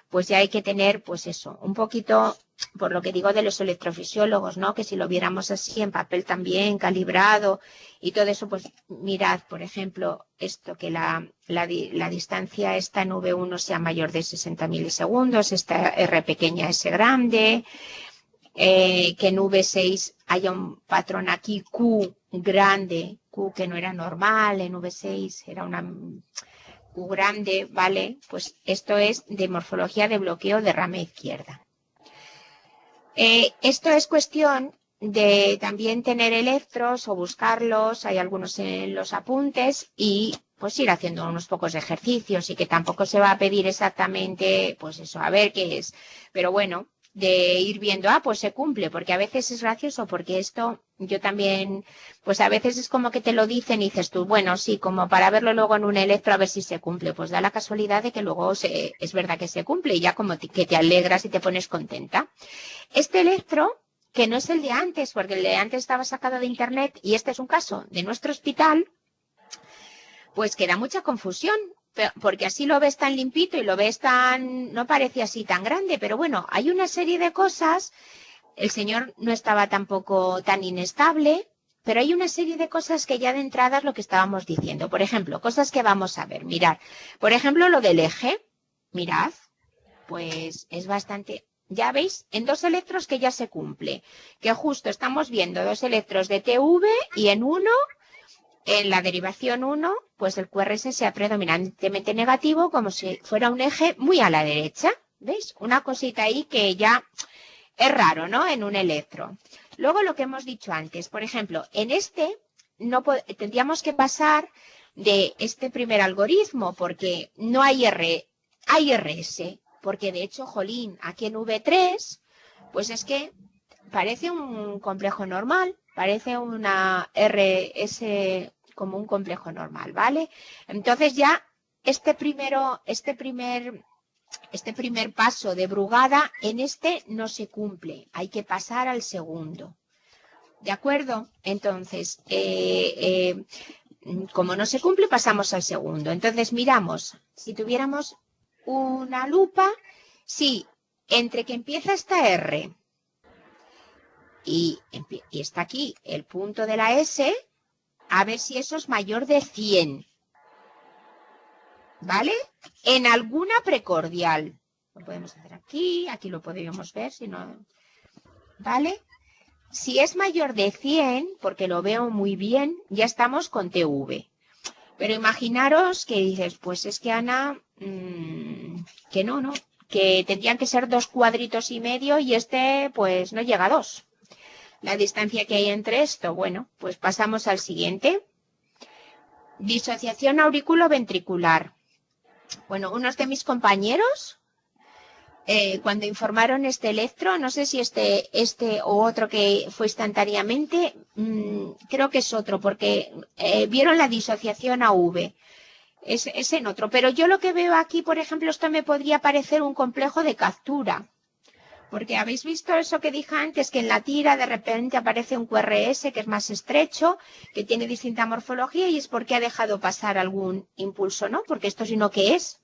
pues ya hay que tener, pues eso, un poquito, por lo que digo de los electrofisiólogos, ¿no? Que si lo viéramos así en papel también, calibrado y todo eso, pues mirad, por ejemplo, esto, que la distancia esta en V1 sea mayor de 60 milisegundos, esta R pequeña, S grande, que en V6 haya un patrón aquí Q grande, Q que no era normal, en V6 era una Q grande, ¿vale? Pues esto es de morfología de bloqueo de rama izquierda. Esto es cuestión de también tener electros o buscarlos, hay algunos en los apuntes y pues ir haciendo unos pocos ejercicios y que tampoco se va a pedir exactamente, pues eso, a ver qué es. Pero bueno, de ir viendo, pues se cumple, porque a veces es gracioso, porque esto yo también, pues a veces es como que te lo dicen y dices tú, bueno, sí, como para verlo luego en un electro a ver si se cumple, pues da la casualidad de que luego es verdad que se cumple y ya como que te alegras y te pones contenta. Este electro, que no es el de antes, porque el de antes estaba sacado de internet y este es un caso de nuestro hospital, pues que da mucha confusión, porque así lo ves tan limpito y lo ves tan, no parece así tan grande, pero bueno, hay una serie de cosas, el señor no estaba tampoco tan inestable, pero hay una serie de cosas que ya de entrada es lo que estábamos diciendo. Por ejemplo, cosas que vamos a ver, mirad, por ejemplo, lo del eje, mirad, pues es bastante, ya veis, en 2 electros que ya se cumple, que justo estamos viendo 2 electros de TV y en uno, en la derivación 1, pues el QRS sea predominantemente negativo, como si fuera un eje muy a la derecha. ¿Veis? Una cosita ahí que ya es raro, ¿no? En un electro. Luego lo que hemos dicho antes, por ejemplo, en este tendríamos que pasar de este primer algoritmo, porque no hay hay RS, porque de hecho, jolín, aquí en V3, pues es que parece un complejo normal, Parece una RS como un complejo normal, ¿vale? Entonces ya este primer paso de Brugada en este no se cumple. Hay que pasar al segundo. ¿De acuerdo? Entonces, como no se cumple, pasamos al segundo. Entonces, miramos, si tuviéramos una lupa, sí, entre que empieza esta R y está aquí el punto de la S, a ver si eso es mayor de 100. ¿Vale? En alguna precordial. Lo podemos hacer aquí, aquí lo podríamos ver, si no... ¿Vale? Si es mayor de 100, porque lo veo muy bien, ya estamos con TV. Pero imaginaros que dices, pues es que Ana, que no, que tendrían que ser 2,5 cuadritos y este pues no llega a 2. La distancia que hay entre esto, bueno, pues pasamos al siguiente. Disociación auriculoventricular. Bueno, unos de mis compañeros, cuando informaron este electro, no sé si este o otro que fue instantáneamente, creo que es otro, porque vieron la disociación AV. Es en otro. Pero yo lo que veo aquí, por ejemplo, esto me podría parecer un complejo de captura. Porque habéis visto eso que dije antes, que en la tira de repente aparece un QRS que es más estrecho, que tiene distinta morfología y es porque ha dejado pasar algún impulso, ¿no? Porque esto si no, ¿qué es?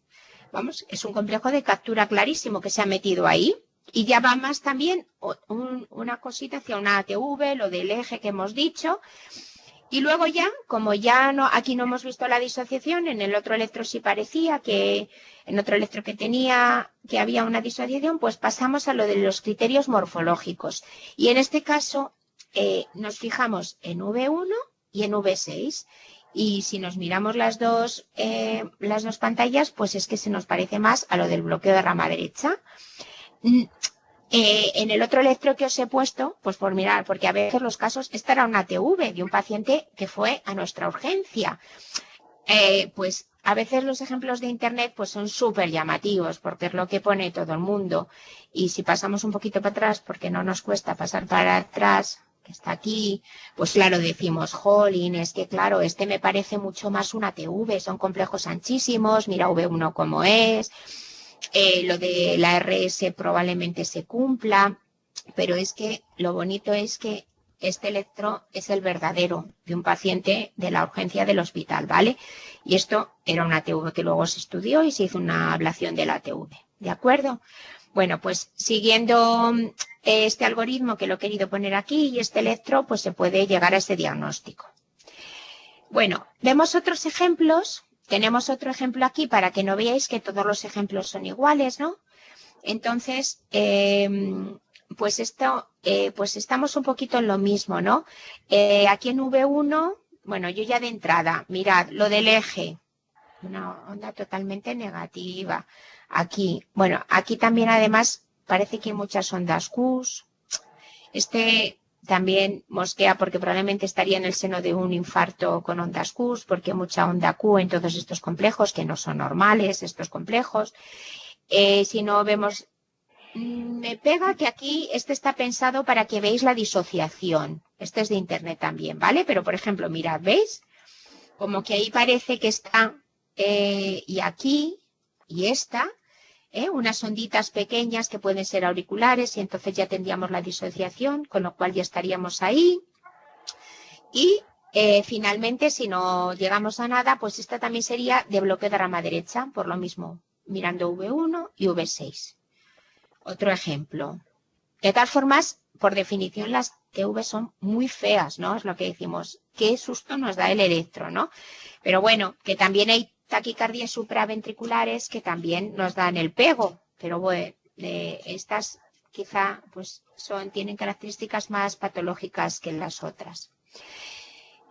Vamos, es un complejo de captura clarísimo que se ha metido ahí. Y ya va más también una cosita hacia una ATV, lo del eje que hemos dicho. Y luego ya, como ya no, aquí no hemos visto la disociación, en el otro electro sí parecía que, en otro electro que tenía, que había una disociación, pues pasamos a lo de los criterios morfológicos. Y en este caso nos fijamos en V1 y en V6. Y si nos miramos las dos pantallas, pues es que se nos parece más a lo del bloqueo de rama derecha. En el otro electro que os he puesto, pues por mirar, porque a veces los casos, esta era una TV de un paciente que fue a nuestra urgencia. Pues a veces los ejemplos de internet pues son súper llamativos, porque es lo que pone todo el mundo. Y si pasamos un poquito para atrás, porque no nos cuesta pasar para atrás, que está aquí, pues claro, decimos, jolín, es que claro, este me parece mucho más una TV, son complejos anchísimos, mira V1 como es. Lo de la RS probablemente se cumpla, pero es que lo bonito es que este electro es el verdadero de un paciente de la urgencia del hospital, ¿vale? Y esto era una TV que luego se estudió y se hizo una ablación de la TV, ¿de acuerdo? Bueno, pues siguiendo este algoritmo que lo he querido poner aquí y este electro, pues se puede llegar a ese diagnóstico. Bueno, vemos otros ejemplos. Tenemos otro ejemplo aquí para que no veáis que todos los ejemplos son iguales, ¿no? Entonces, pues estamos un poquito en lo mismo, ¿no? Aquí en V1, bueno, yo ya de entrada, mirad, lo del eje, una onda totalmente negativa. Aquí, bueno, aquí también además parece que hay muchas ondas Q. También mosquea porque probablemente estaría en el seno de un infarto con ondas Q, porque hay mucha onda Q en todos estos complejos que no son normales, estos complejos. Si no vemos, me pega que aquí este está pensado para que veáis la disociación. Este es de internet también, ¿vale? Pero por ejemplo, mirad, ¿veis? Como que ahí parece que está, y aquí, y esta. Unas onditas pequeñas que pueden ser auriculares y entonces ya tendríamos la disociación, con lo cual ya estaríamos ahí. Y finalmente, si no llegamos a nada, pues esta también sería de bloqueo de rama derecha, por lo mismo, mirando V1 y V6. Otro ejemplo. De todas formas, por definición, las TV son muy feas, ¿no? Es lo que decimos. Qué susto nos da el electro, ¿no? Pero bueno, que también hay taquicardias supraventriculares que también nos dan el pego, pero bueno, estas quizá pues tienen características más patológicas que las otras.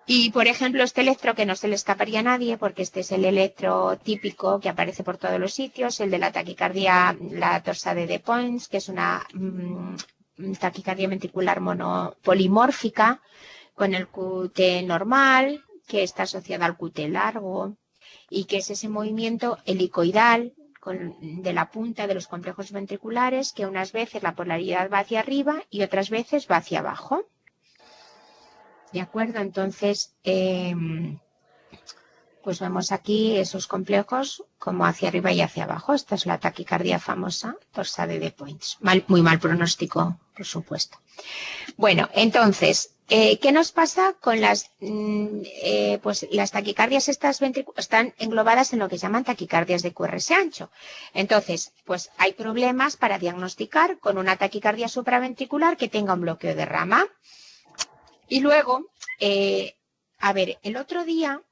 Y por ejemplo, este electro que no se le escaparía a nadie, porque este es el electro típico que aparece por todos los sitios, el de la taquicardia, la torsade de Points, que es una taquicardia ventricular polimórfica con el QT normal, que está asociada al QT largo, y que es ese movimiento helicoidal de la punta de los complejos ventriculares, que unas veces la polaridad va hacia arriba y otras veces va hacia abajo. ¿De acuerdo? Entonces, pues vemos aquí esos complejos como hacia arriba y hacia abajo. Esta es la taquicardia famosa, torsade de Points. Muy mal pronóstico, por supuesto. Bueno, entonces, ¿qué nos pasa con pues las taquicardias estas están englobadas en lo que llaman taquicardias de QRS ancho? Entonces, pues hay problemas para diagnosticar con una taquicardia supraventricular que tenga un bloqueo de rama. Y luego, a ver, el otro día,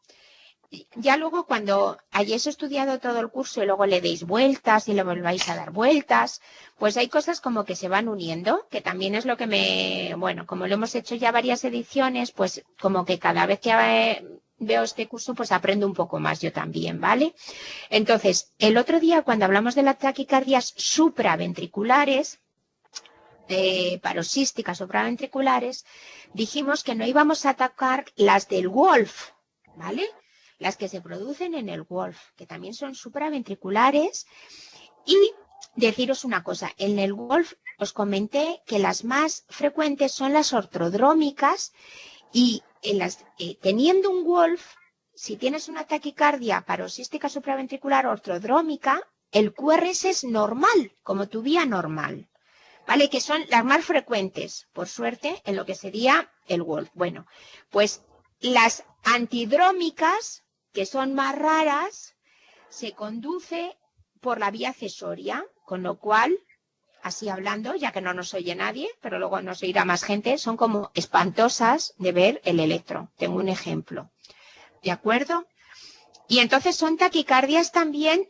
ya luego cuando hayáis estudiado todo el curso y luego le deis vueltas y le volváis a dar vueltas, pues hay cosas como que se van uniendo, que también es lo que bueno, como lo hemos hecho ya varias ediciones, pues como que cada vez que veo este curso, pues aprendo un poco más yo también, ¿vale? Entonces, el otro día cuando hablamos de las taquicardias supraventriculares, paroxísticas supraventriculares, dijimos que no íbamos a atacar las del Wolf, ¿vale? Las que se producen en el Wolf, que también son supraventriculares. Y deciros una cosa, en el Wolf os comenté que las más frecuentes son las ortrodrómicas y teniendo un Wolf, si tienes una taquicardia paroxística supraventricular ortrodrómica, el QRS es normal, como tu vía normal. ¿Vale? Que son las más frecuentes, por suerte, en lo que sería el Wolf. Bueno, pues las antidrómicas, que son más raras, se conduce por la vía accesoria, con lo cual, así hablando, ya que no nos oye nadie, pero luego nos oirá más gente, son como espantosas de ver el electro. Tengo un ejemplo. ¿De acuerdo? Y entonces son taquicardias también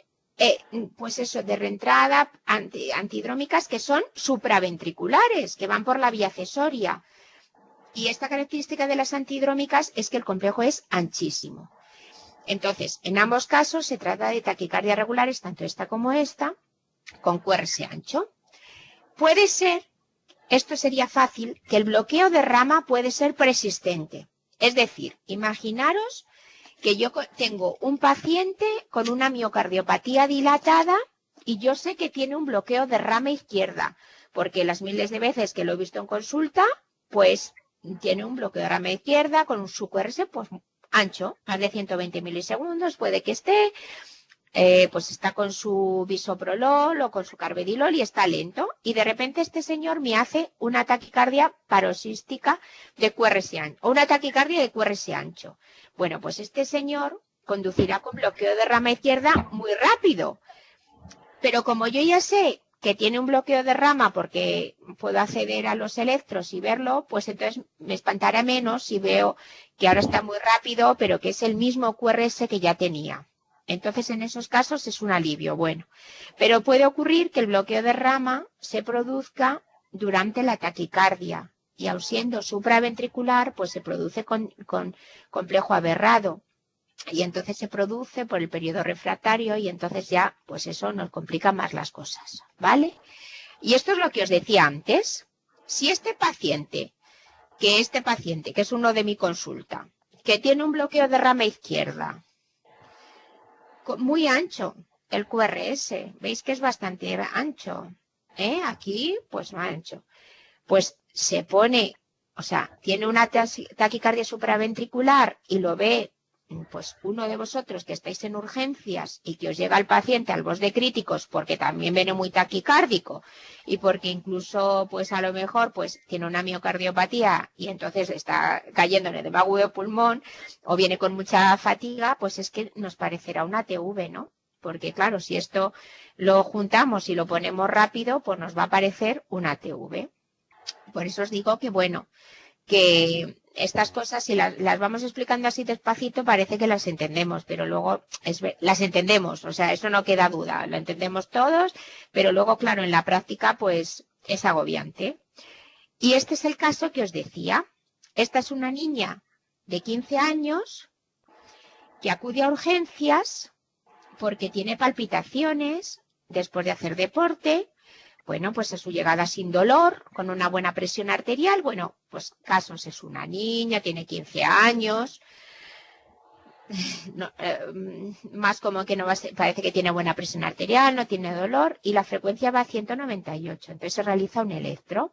pues eso, de reentrada, antidrómicas, que son supraventriculares, que van por la vía accesoria. Y esta característica de las antidrómicas es que el complejo es anchísimo. Entonces, en ambos casos se trata de taquicardias regulares, tanto esta como esta, con QRS ancho. Puede ser, esto sería fácil, que el bloqueo de rama puede ser persistente. Es decir, imaginaros que yo tengo un paciente con una miocardiopatía dilatada y yo sé que tiene un bloqueo de rama izquierda, porque las miles de veces que lo he visto en consulta, pues tiene un bloqueo de rama izquierda con un QRS pues ancho, más de 120 milisegundos, puede que esté, pues está con su bisoprolol o con su carvedilol y está lento. Y de repente este señor me hace una taquicardia paroxística de QRS ancho, o una taquicardia de QRS ancho. Bueno, pues este señor conducirá con bloqueo de rama izquierda muy rápido. Pero como yo ya sé que tiene un bloqueo de rama porque puedo acceder a los electros y verlo, pues entonces me espantará menos si veo que ahora está muy rápido, pero que es el mismo QRS que ya tenía. Entonces, en esos casos es un alivio, bueno. Pero puede ocurrir que el bloqueo de rama se produzca durante la taquicardia y aun siendo supraventricular, pues se produce con complejo aberrado. Y entonces se produce por el periodo refractario y entonces ya, pues eso nos complica más las cosas, ¿vale? Y esto es lo que os decía antes. Si este paciente, que es uno de mi consulta, que tiene un bloqueo de rama izquierda, muy ancho, el QRS, veis que es bastante ancho, aquí, pues más ancho. Pues se pone, o sea, tiene una taquicardia supraventricular y lo ve, pues uno de vosotros que estáis en urgencias y que os llega el paciente al borde de críticos porque también viene muy taquicárdico y porque incluso, pues a lo mejor, pues tiene una miocardiopatía y entonces está cayendo en el edema agudo de pulmón o viene con mucha fatiga, pues es que nos parecerá una ATV, ¿no? Porque claro, si esto lo juntamos y lo ponemos rápido, pues nos va a parecer una ATV. Por eso os digo que, bueno, que estas cosas, si las vamos explicando así despacito, parece que las entendemos, pero luego las entendemos, o sea, eso no queda duda, lo entendemos todos, pero luego, claro, en la práctica, pues es agobiante. Y este es el caso que os decía. Esta es una niña de 15 años que acude a urgencias porque tiene palpitaciones después de hacer deporte. Bueno, pues a su llegada sin dolor, con una buena presión arterial, bueno, pues casos, es una niña, tiene 15 años, no, más como que no va a ser, parece que tiene buena presión arterial, no tiene dolor, y la frecuencia va a 198, entonces se realiza un electro.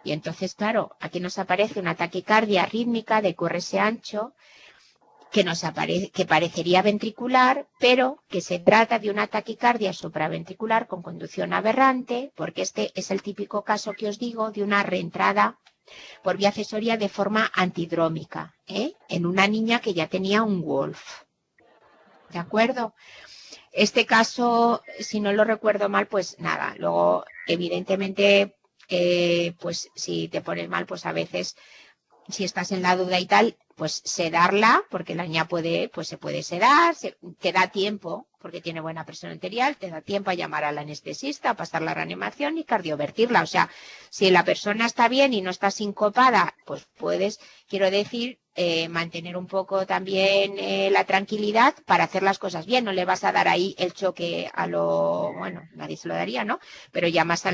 Y entonces, claro, aquí nos aparece una taquicardia rítmica de QRS ancho que parecería ventricular, pero que se trata de una taquicardia supraventricular con conducción aberrante, porque este es el típico caso que os digo de una reentrada por vía accesoria de forma antidrómica, en una niña que ya tenía un Wolf. ¿De acuerdo? Este caso, si no lo recuerdo mal, pues nada, luego evidentemente, pues si te pones mal, pues a veces, si estás en la duda y tal, pues sedarla, porque la niña puede, pues se puede sedar, te da tiempo, porque tiene buena presión arterial, te da tiempo a llamar al anestesista, a pasar la reanimación y cardiovertirla. O sea, si la persona está bien y no está sincopada, pues puedes, quiero decir, mantener un poco también la tranquilidad para hacer las cosas bien. No le vas a dar ahí el choque a lo, bueno, nadie se lo daría, ¿no? Pero llamas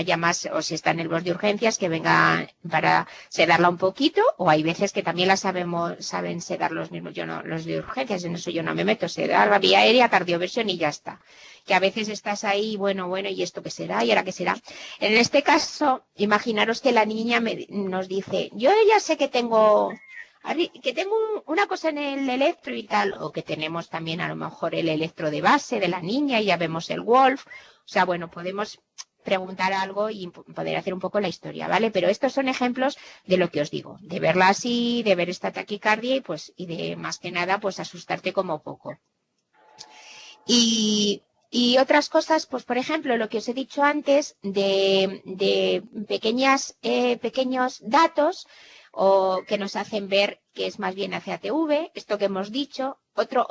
llamas, o si está en el bus de urgencias, que venga para sedarla un poquito, o hay veces que también saben sedar los mismos, yo no, los de urgencias, en eso yo no me meto, sedar la vía aérea, cardioversión y ya está. Que a veces estás ahí, bueno, ¿y esto qué será? ¿Y ahora qué será? En este caso, imaginaros que la niña nos dice, yo ya sé que tengo una cosa en el electro y tal, o que tenemos también a lo mejor el electro de base de la niña y ya vemos el Wolf. O sea, bueno, podemos preguntar algo y poder hacer un poco la historia, ¿vale? Pero estos son ejemplos de lo que os digo, de verla así, de ver esta taquicardia y de más que nada, pues asustarte como poco. Y otras cosas, pues por ejemplo, lo que os he dicho antes de pequeños datos o que nos hacen ver que es más bien hacia ATV, esto que hemos dicho, otro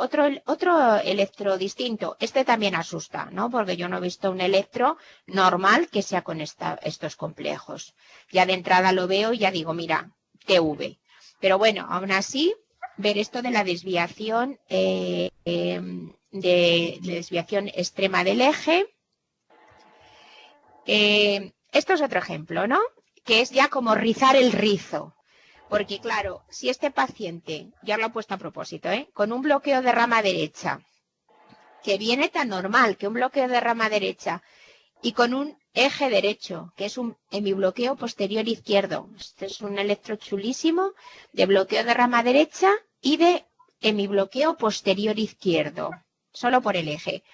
electro distinto, este también asusta, ¿no? Porque yo no he visto un electro normal que sea con estos complejos. Ya de entrada lo veo y ya digo, mira, TV. Pero bueno, aún así, ver esto de la desviación de desviación extrema del eje. Esto es otro ejemplo, ¿no? Que es ya como rizar el rizo. Porque claro, si este paciente, ya lo he puesto a propósito, con un bloqueo de rama derecha, que viene tan normal que un bloqueo de rama derecha y con un eje derecho, que es un hemibloqueo posterior izquierdo. Este es un electro chulísimo de bloqueo de rama derecha y de hemibloqueo posterior izquierdo, solo por el eje.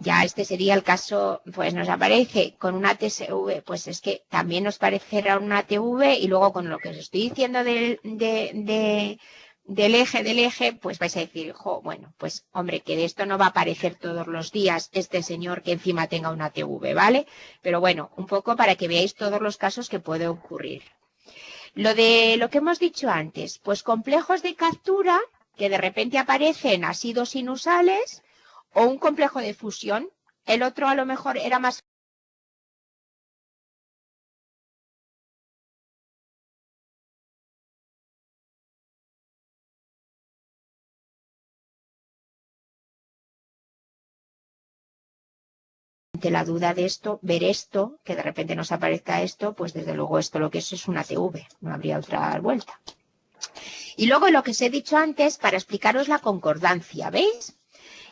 Ya este sería el caso, pues nos aparece con una TSV, pues es que también nos parecerá una TV y luego con lo que os estoy diciendo del eje, pues vais a decir, bueno, pues hombre, que de esto no va a aparecer todos los días este señor que encima tenga una TV, ¿vale? Pero bueno, un poco para que veáis todos los casos que puede ocurrir. Lo que hemos dicho antes, pues complejos de captura que de repente aparecen ácidos sinusales o un complejo de fusión. El otro a lo mejor era más la duda de esto, ver esto, que de repente nos aparezca esto, pues desde luego esto lo que es una TV, no habría otra vuelta. Y luego lo que os he dicho antes, para explicaros la concordancia, ¿veis?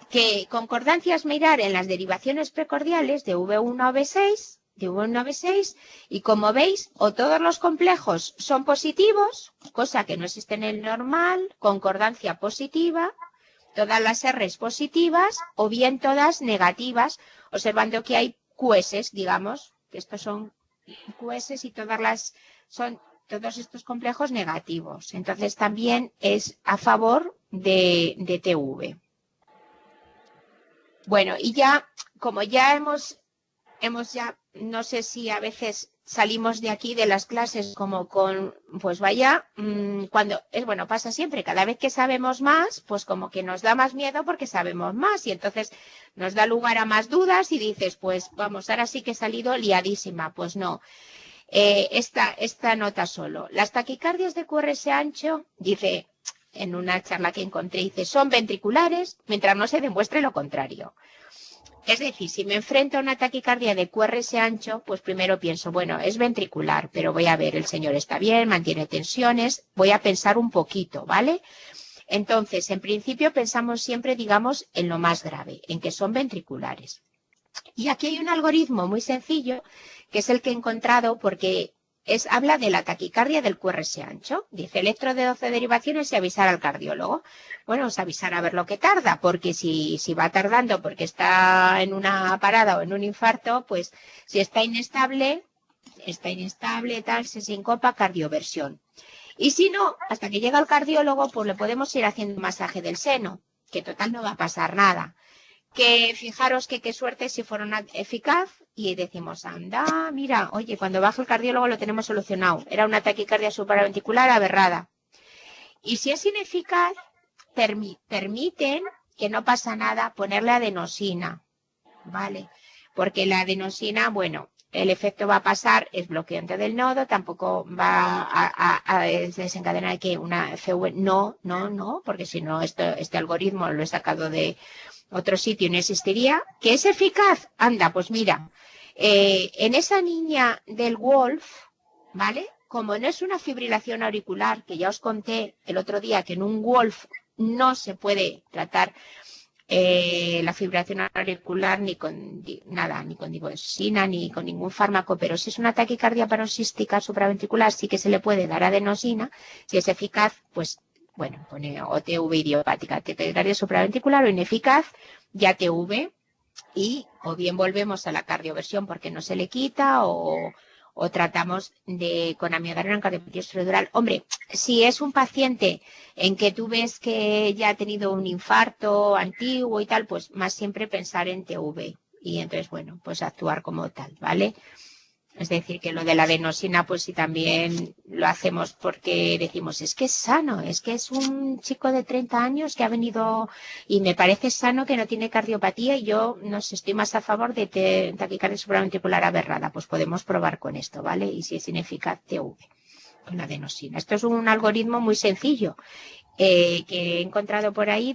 Que concordancia es mirar en las derivaciones precordiales de V1 a V6, y como veis, o todos los complejos son positivos, cosa que no existe en el normal, concordancia positiva, todas las R's positivas, o bien todas negativas, observando que hay QS, digamos, que estos son QS y todos estos complejos negativos. Entonces también es a favor de TV. Bueno, y ya, como ya hemos ya, no sé si a veces salimos de aquí de las clases como con, pues vaya, cuando, bueno, pasa siempre, cada vez que sabemos más, pues como que nos da más miedo porque sabemos más y entonces nos da lugar a más dudas y dices, pues vamos, ahora sí que he salido liadísima, pues no. Esta nota solo. Las taquicardias de QRS ancho, dice, en una charla que encontré, dice, son ventriculares mientras no se demuestre lo contrario. Es decir, si me enfrento a una taquicardia de QRS ancho, pues primero pienso, bueno, es ventricular, pero voy a ver, el señor está bien, mantiene tensiones, voy a pensar un poquito, ¿vale? Entonces, en principio pensamos siempre, digamos, en lo más grave, en que son ventriculares. Y aquí hay un algoritmo muy sencillo, que es el que he encontrado porque habla de la taquicardia del QRS ancho. Dice electro de 12 derivaciones y avisar al cardiólogo. Bueno, pues avisar a ver lo que tarda, porque si va tardando porque está en una parada o en un infarto, pues si está inestable, tal, se sincopa, cardioversión. Y si no, hasta que llega el cardiólogo, pues le podemos ir haciendo un masaje del seno, que total no va a pasar nada. Que fijaros que qué suerte si fuera eficaz y decimos, anda, mira, oye, cuando baja el cardiólogo lo tenemos solucionado. Era una taquicardia supraventricular aberrada. Y si es ineficaz, permiten, que no pasa nada, ponerle adenosina, ¿vale? Porque la adenosina, bueno, el efecto va a pasar, es bloqueante del nodo, tampoco va a desencadenar que una CV, no, porque si no, este algoritmo lo he sacado de otro sitio y no existiría. ¿Que es eficaz? Anda, pues mira, en esa niña del Wolf, ¿vale? Como no es una fibrilación auricular, que ya os conté el otro día que en un Wolf no se puede tratar la fibrilación auricular ni con nada, ni con digoxina, ni con ningún fármaco, pero si es una taquicardia paroxística supraventricular sí que se le puede dar adenosina. Si es eficaz, pues bueno, pone OTV idiopática, taquicardia supraventricular, o ineficaz, ya TV, y o bien volvemos a la cardioversión porque no se le quita, o tratamos con amiodarona en cardiopatía estructural. Hombre, si es un paciente en que tú ves que ya ha tenido un infarto antiguo y tal, pues más siempre pensar en TV. Y entonces, bueno, pues actuar como tal, ¿vale? Es decir, que lo de la adenosina, pues sí, también lo hacemos porque decimos, es que es sano, es que es un chico de 30 años que ha venido y me parece sano, que no tiene cardiopatía, y yo no sé, estoy más a favor de taquicardia supraventricular aberrada. Pues podemos probar con esto, ¿vale? Y si es ineficaz, TV, con la adenosina. Esto es un algoritmo muy sencillo que he encontrado por ahí,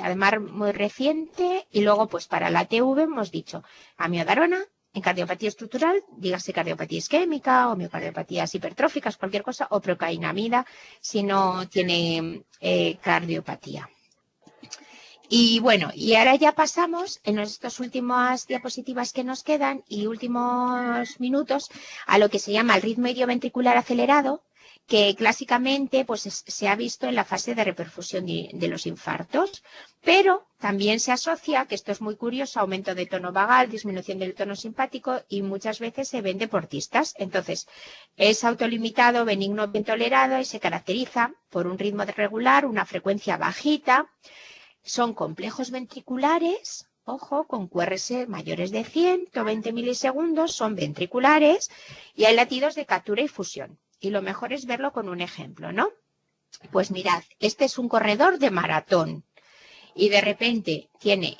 además muy reciente, y luego pues para la TV hemos dicho amiodarona. En cardiopatía estructural, dígase cardiopatía isquémica o miocardiopatías hipertróficas, cualquier cosa, o procainamida si no tiene cardiopatía. Y bueno, y ahora ya pasamos en estas últimas diapositivas que nos quedan y últimos minutos a lo que se llama el ritmo idioventricular acelerado, que clásicamente pues se ha visto en la fase de reperfusión de los infartos, pero también se asocia, que esto es muy curioso, aumento de tono vagal, disminución del tono simpático, y muchas veces se ven deportistas. Entonces, es autolimitado, benigno, bien tolerado y se caracteriza por un ritmo regular, una frecuencia bajita. Son complejos ventriculares, ojo, con QRS mayores de 120 milisegundos, son ventriculares y hay latidos de captura y fusión. Y lo mejor es verlo con un ejemplo, ¿no? Pues mirad, este es un corredor de maratón y de repente tiene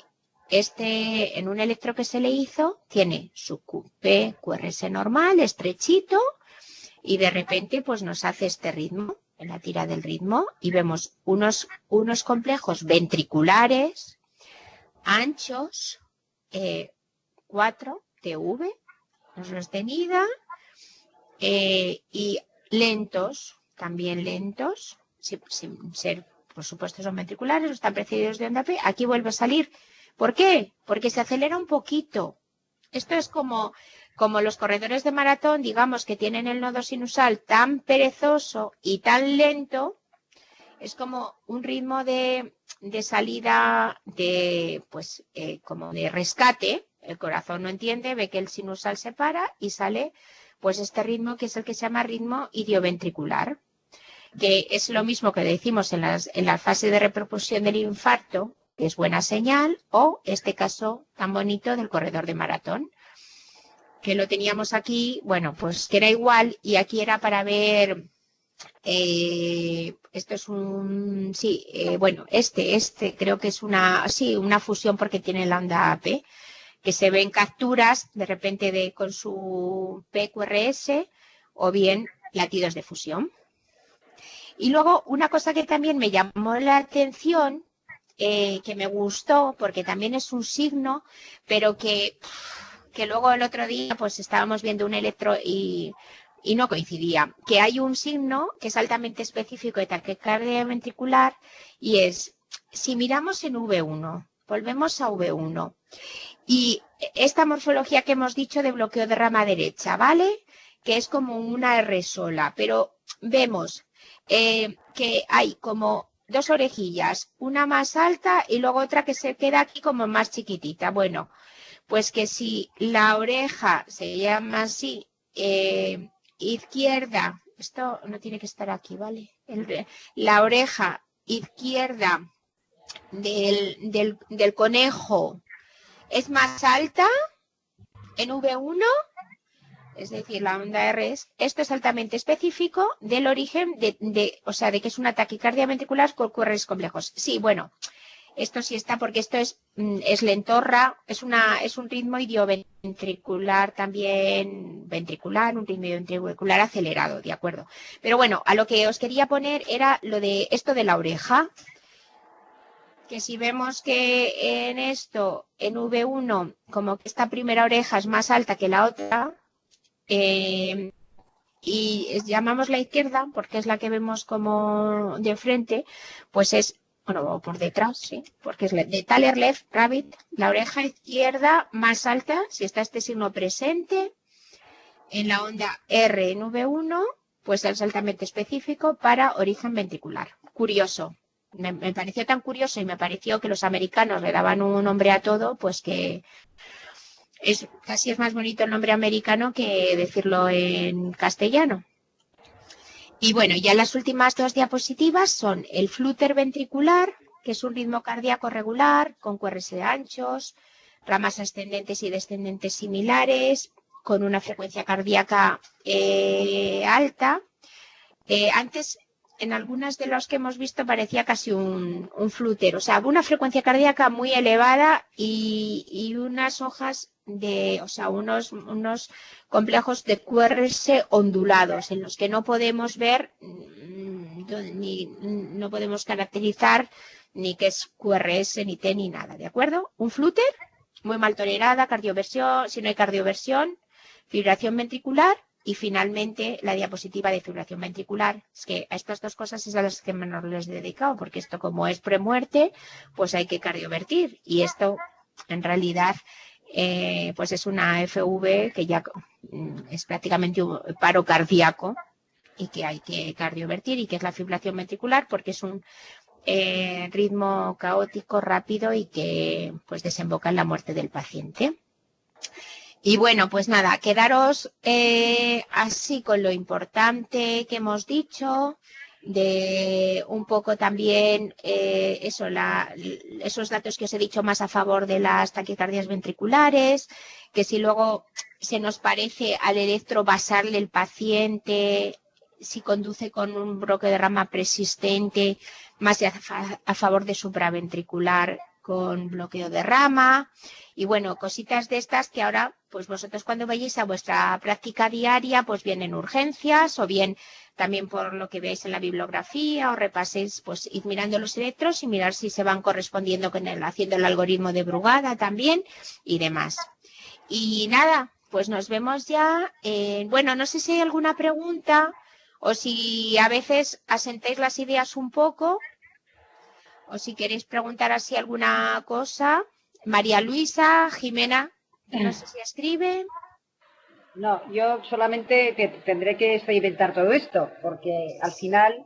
en un electro que se le hizo, tiene su QRS normal, estrechito, y de repente pues nos hace este ritmo, en la tira del ritmo, y vemos unos complejos ventriculares anchos, 4 TV, sostenida, y lentos, también lentos, sin ser, por supuesto, son ventriculares, están precedidos de onda P. Aquí vuelve a salir. ¿Por qué? Porque se acelera un poquito. Esto es como los corredores de maratón, digamos, que tienen el nodo sinusal tan perezoso y tan lento. Es como un ritmo de salida, pues, como de rescate. El corazón no entiende, ve que el sinusal se para y sale pues este ritmo, que es el que se llama ritmo idioventricular, que es lo mismo que decimos en la fase de repercusión del infarto, que es buena señal, o este caso tan bonito del corredor de maratón, que lo teníamos aquí, bueno, pues que era igual, y aquí era para ver, esto es bueno, este creo que es una fusión porque tiene la onda AP, que se ven capturas de repente con su PQRS o bien latidos de fusión. Y luego una cosa que también me llamó la atención, que me gustó, porque también es un signo, pero que luego el otro día pues estábamos viendo un electro y no coincidía, que hay un signo que es altamente específico de taquicardia ventricular, y es, si miramos en V1, volvemos a V1, Y esta morfología que hemos dicho de bloqueo de rama derecha, ¿vale? Que es como una R sola, pero vemos que hay como dos orejillas, una más alta y luego otra que se queda aquí como más chiquitita. Bueno, pues que si la oreja se llama así, izquierda, esto no tiene que estar aquí, ¿vale? La oreja izquierda del conejo es más alta en V1, es decir, la onda R esto es altamente específico del origen o sea, de que es una taquicardia ventricular con QRS complejos. Sí, bueno, esto sí está porque esto es lentorra, es un ritmo idioventricular también, ventricular, un ritmo idioventricular acelerado, ¿de acuerdo? Pero bueno, a lo que os quería poner era lo de esto de la oreja, que si vemos que en esto, en V1, como que esta primera oreja es más alta que la otra, y llamamos la izquierda, porque es la que vemos como de frente, pues es, bueno, por detrás, sí, porque es de Thaler Left Rabbit, la oreja izquierda más alta, si está este signo presente, en la onda R en V1, pues es altamente específico para origen ventricular. Curioso. Me pareció tan curioso y me pareció que los americanos le daban un nombre a todo, pues que casi es más bonito el nombre americano que decirlo en castellano. Y bueno, ya las últimas dos diapositivas son el flúter ventricular, que es un ritmo cardíaco regular, con QRS anchos, ramas ascendentes y descendentes similares, con una frecuencia cardíaca alta. Antes, en algunas de los que hemos visto, parecía casi un flúter, o sea, una frecuencia cardíaca muy elevada y unas hojas o sea, unos complejos de QRS ondulados, en los que no podemos ver, no podemos caracterizar ni qué es QRS, ni T, ni nada, ¿de acuerdo? Un flúter, muy mal tolerada, cardioversión, si no hay cardioversión, fibrilación ventricular. Y finalmente la diapositiva de fibrilación ventricular. Es que a estas dos cosas es a las que menos les he dedicado, porque esto como es premuerte, pues hay que cardiovertir. Y esto en realidad pues es una FV que ya es prácticamente un paro cardíaco y que hay que cardiovertir y que es la fibrilación ventricular porque es un ritmo caótico, rápido y que pues desemboca en la muerte del paciente. Y bueno, pues nada, quedaros así con lo importante que hemos dicho, de un poco también esos datos que os he dicho más a favor de las taquicardias ventriculares, que si luego se nos parece al electrobasarle el paciente, si conduce con un bloqueo de rama persistente, más a favor de supraventricular con bloqueo de rama. Y bueno, cositas de estas que ahora, pues vosotros cuando vayáis a vuestra práctica diaria, pues bien en urgencias o bien también por lo que veáis en la bibliografía o repaséis, pues ir mirando los electros y mirar si se van correspondiendo con haciendo el algoritmo de Brugada también y demás. Y nada, pues nos vemos ya. Bueno, no sé si hay alguna pregunta o si a veces asentáis las ideas un poco o si queréis preguntar así alguna cosa. María Luisa, Jimena, no sé si escribe. No, yo solamente tendré que experimentar todo esto, porque al final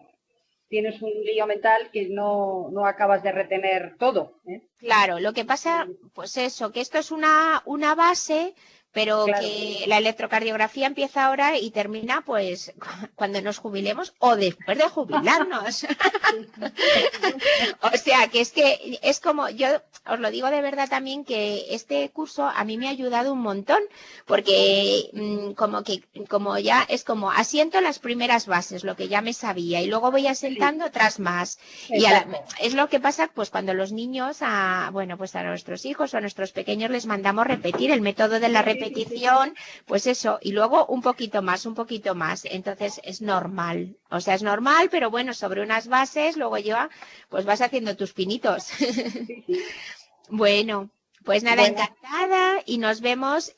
tienes un lío mental que no acabas de retener todo, ¿eh? Claro, lo que pasa, pues eso, que esto es una base, pero Claro. que la electrocardiografía empieza ahora y termina pues cuando nos jubilemos o después de jubilarnos. O sea, que es como, yo os lo digo de verdad también que este curso a mí me ha ayudado un montón, porque como ya es como asiento las primeras bases, lo que ya me sabía, y luego voy asentando otras más. Y es lo que pasa pues cuando los niños, bueno, pues a nuestros hijos o a nuestros pequeños les mandamos repetir el método de la repetición, pues eso, y luego un poquito más. Entonces es normal, o sea, es normal, pero bueno, sobre unas bases, luego ya pues vas haciendo tus pinitos. Bueno, pues nada, encantada y nos vemos,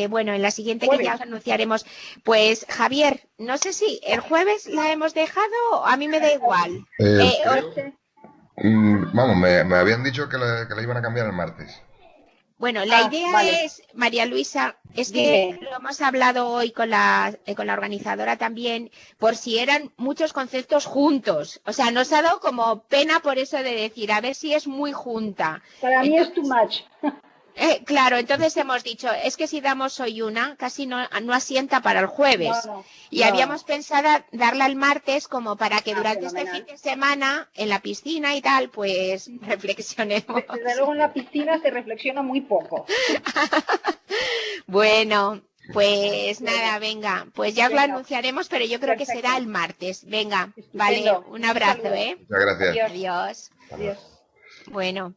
bueno, en la siguiente que ya os anunciaremos. Pues Javier, no sé si el jueves la hemos dejado, a mí me da igual. Vamos, me habían dicho que la iban a cambiar el martes. Bueno, la idea vale. es, María Luisa, es Dime. que lo hemos hablado hoy con la organizadora también, por si eran muchos conceptos juntos. O sea, nos ha dado como pena por eso de decir, a ver si es muy junta. Para mí es too Entonces, much. claro, entonces hemos dicho, es que si damos hoy una, casi no asienta para el jueves. Y habíamos No. pensado darla el martes como para que durante este fin Fenomenal. de semana, en la piscina y tal, pues reflexionemos. Desde luego en la piscina se reflexiona muy poco. Bueno, pues Bueno, nada, venga, pues ya os lo venga, anunciaremos, pero yo creo que será el perfecto. martes. Venga, vale, Estupendo. un abrazo, Saludo. ¿eh? Muchas gracias. Adiós. Adiós. Hasta luego. Adiós. Bueno.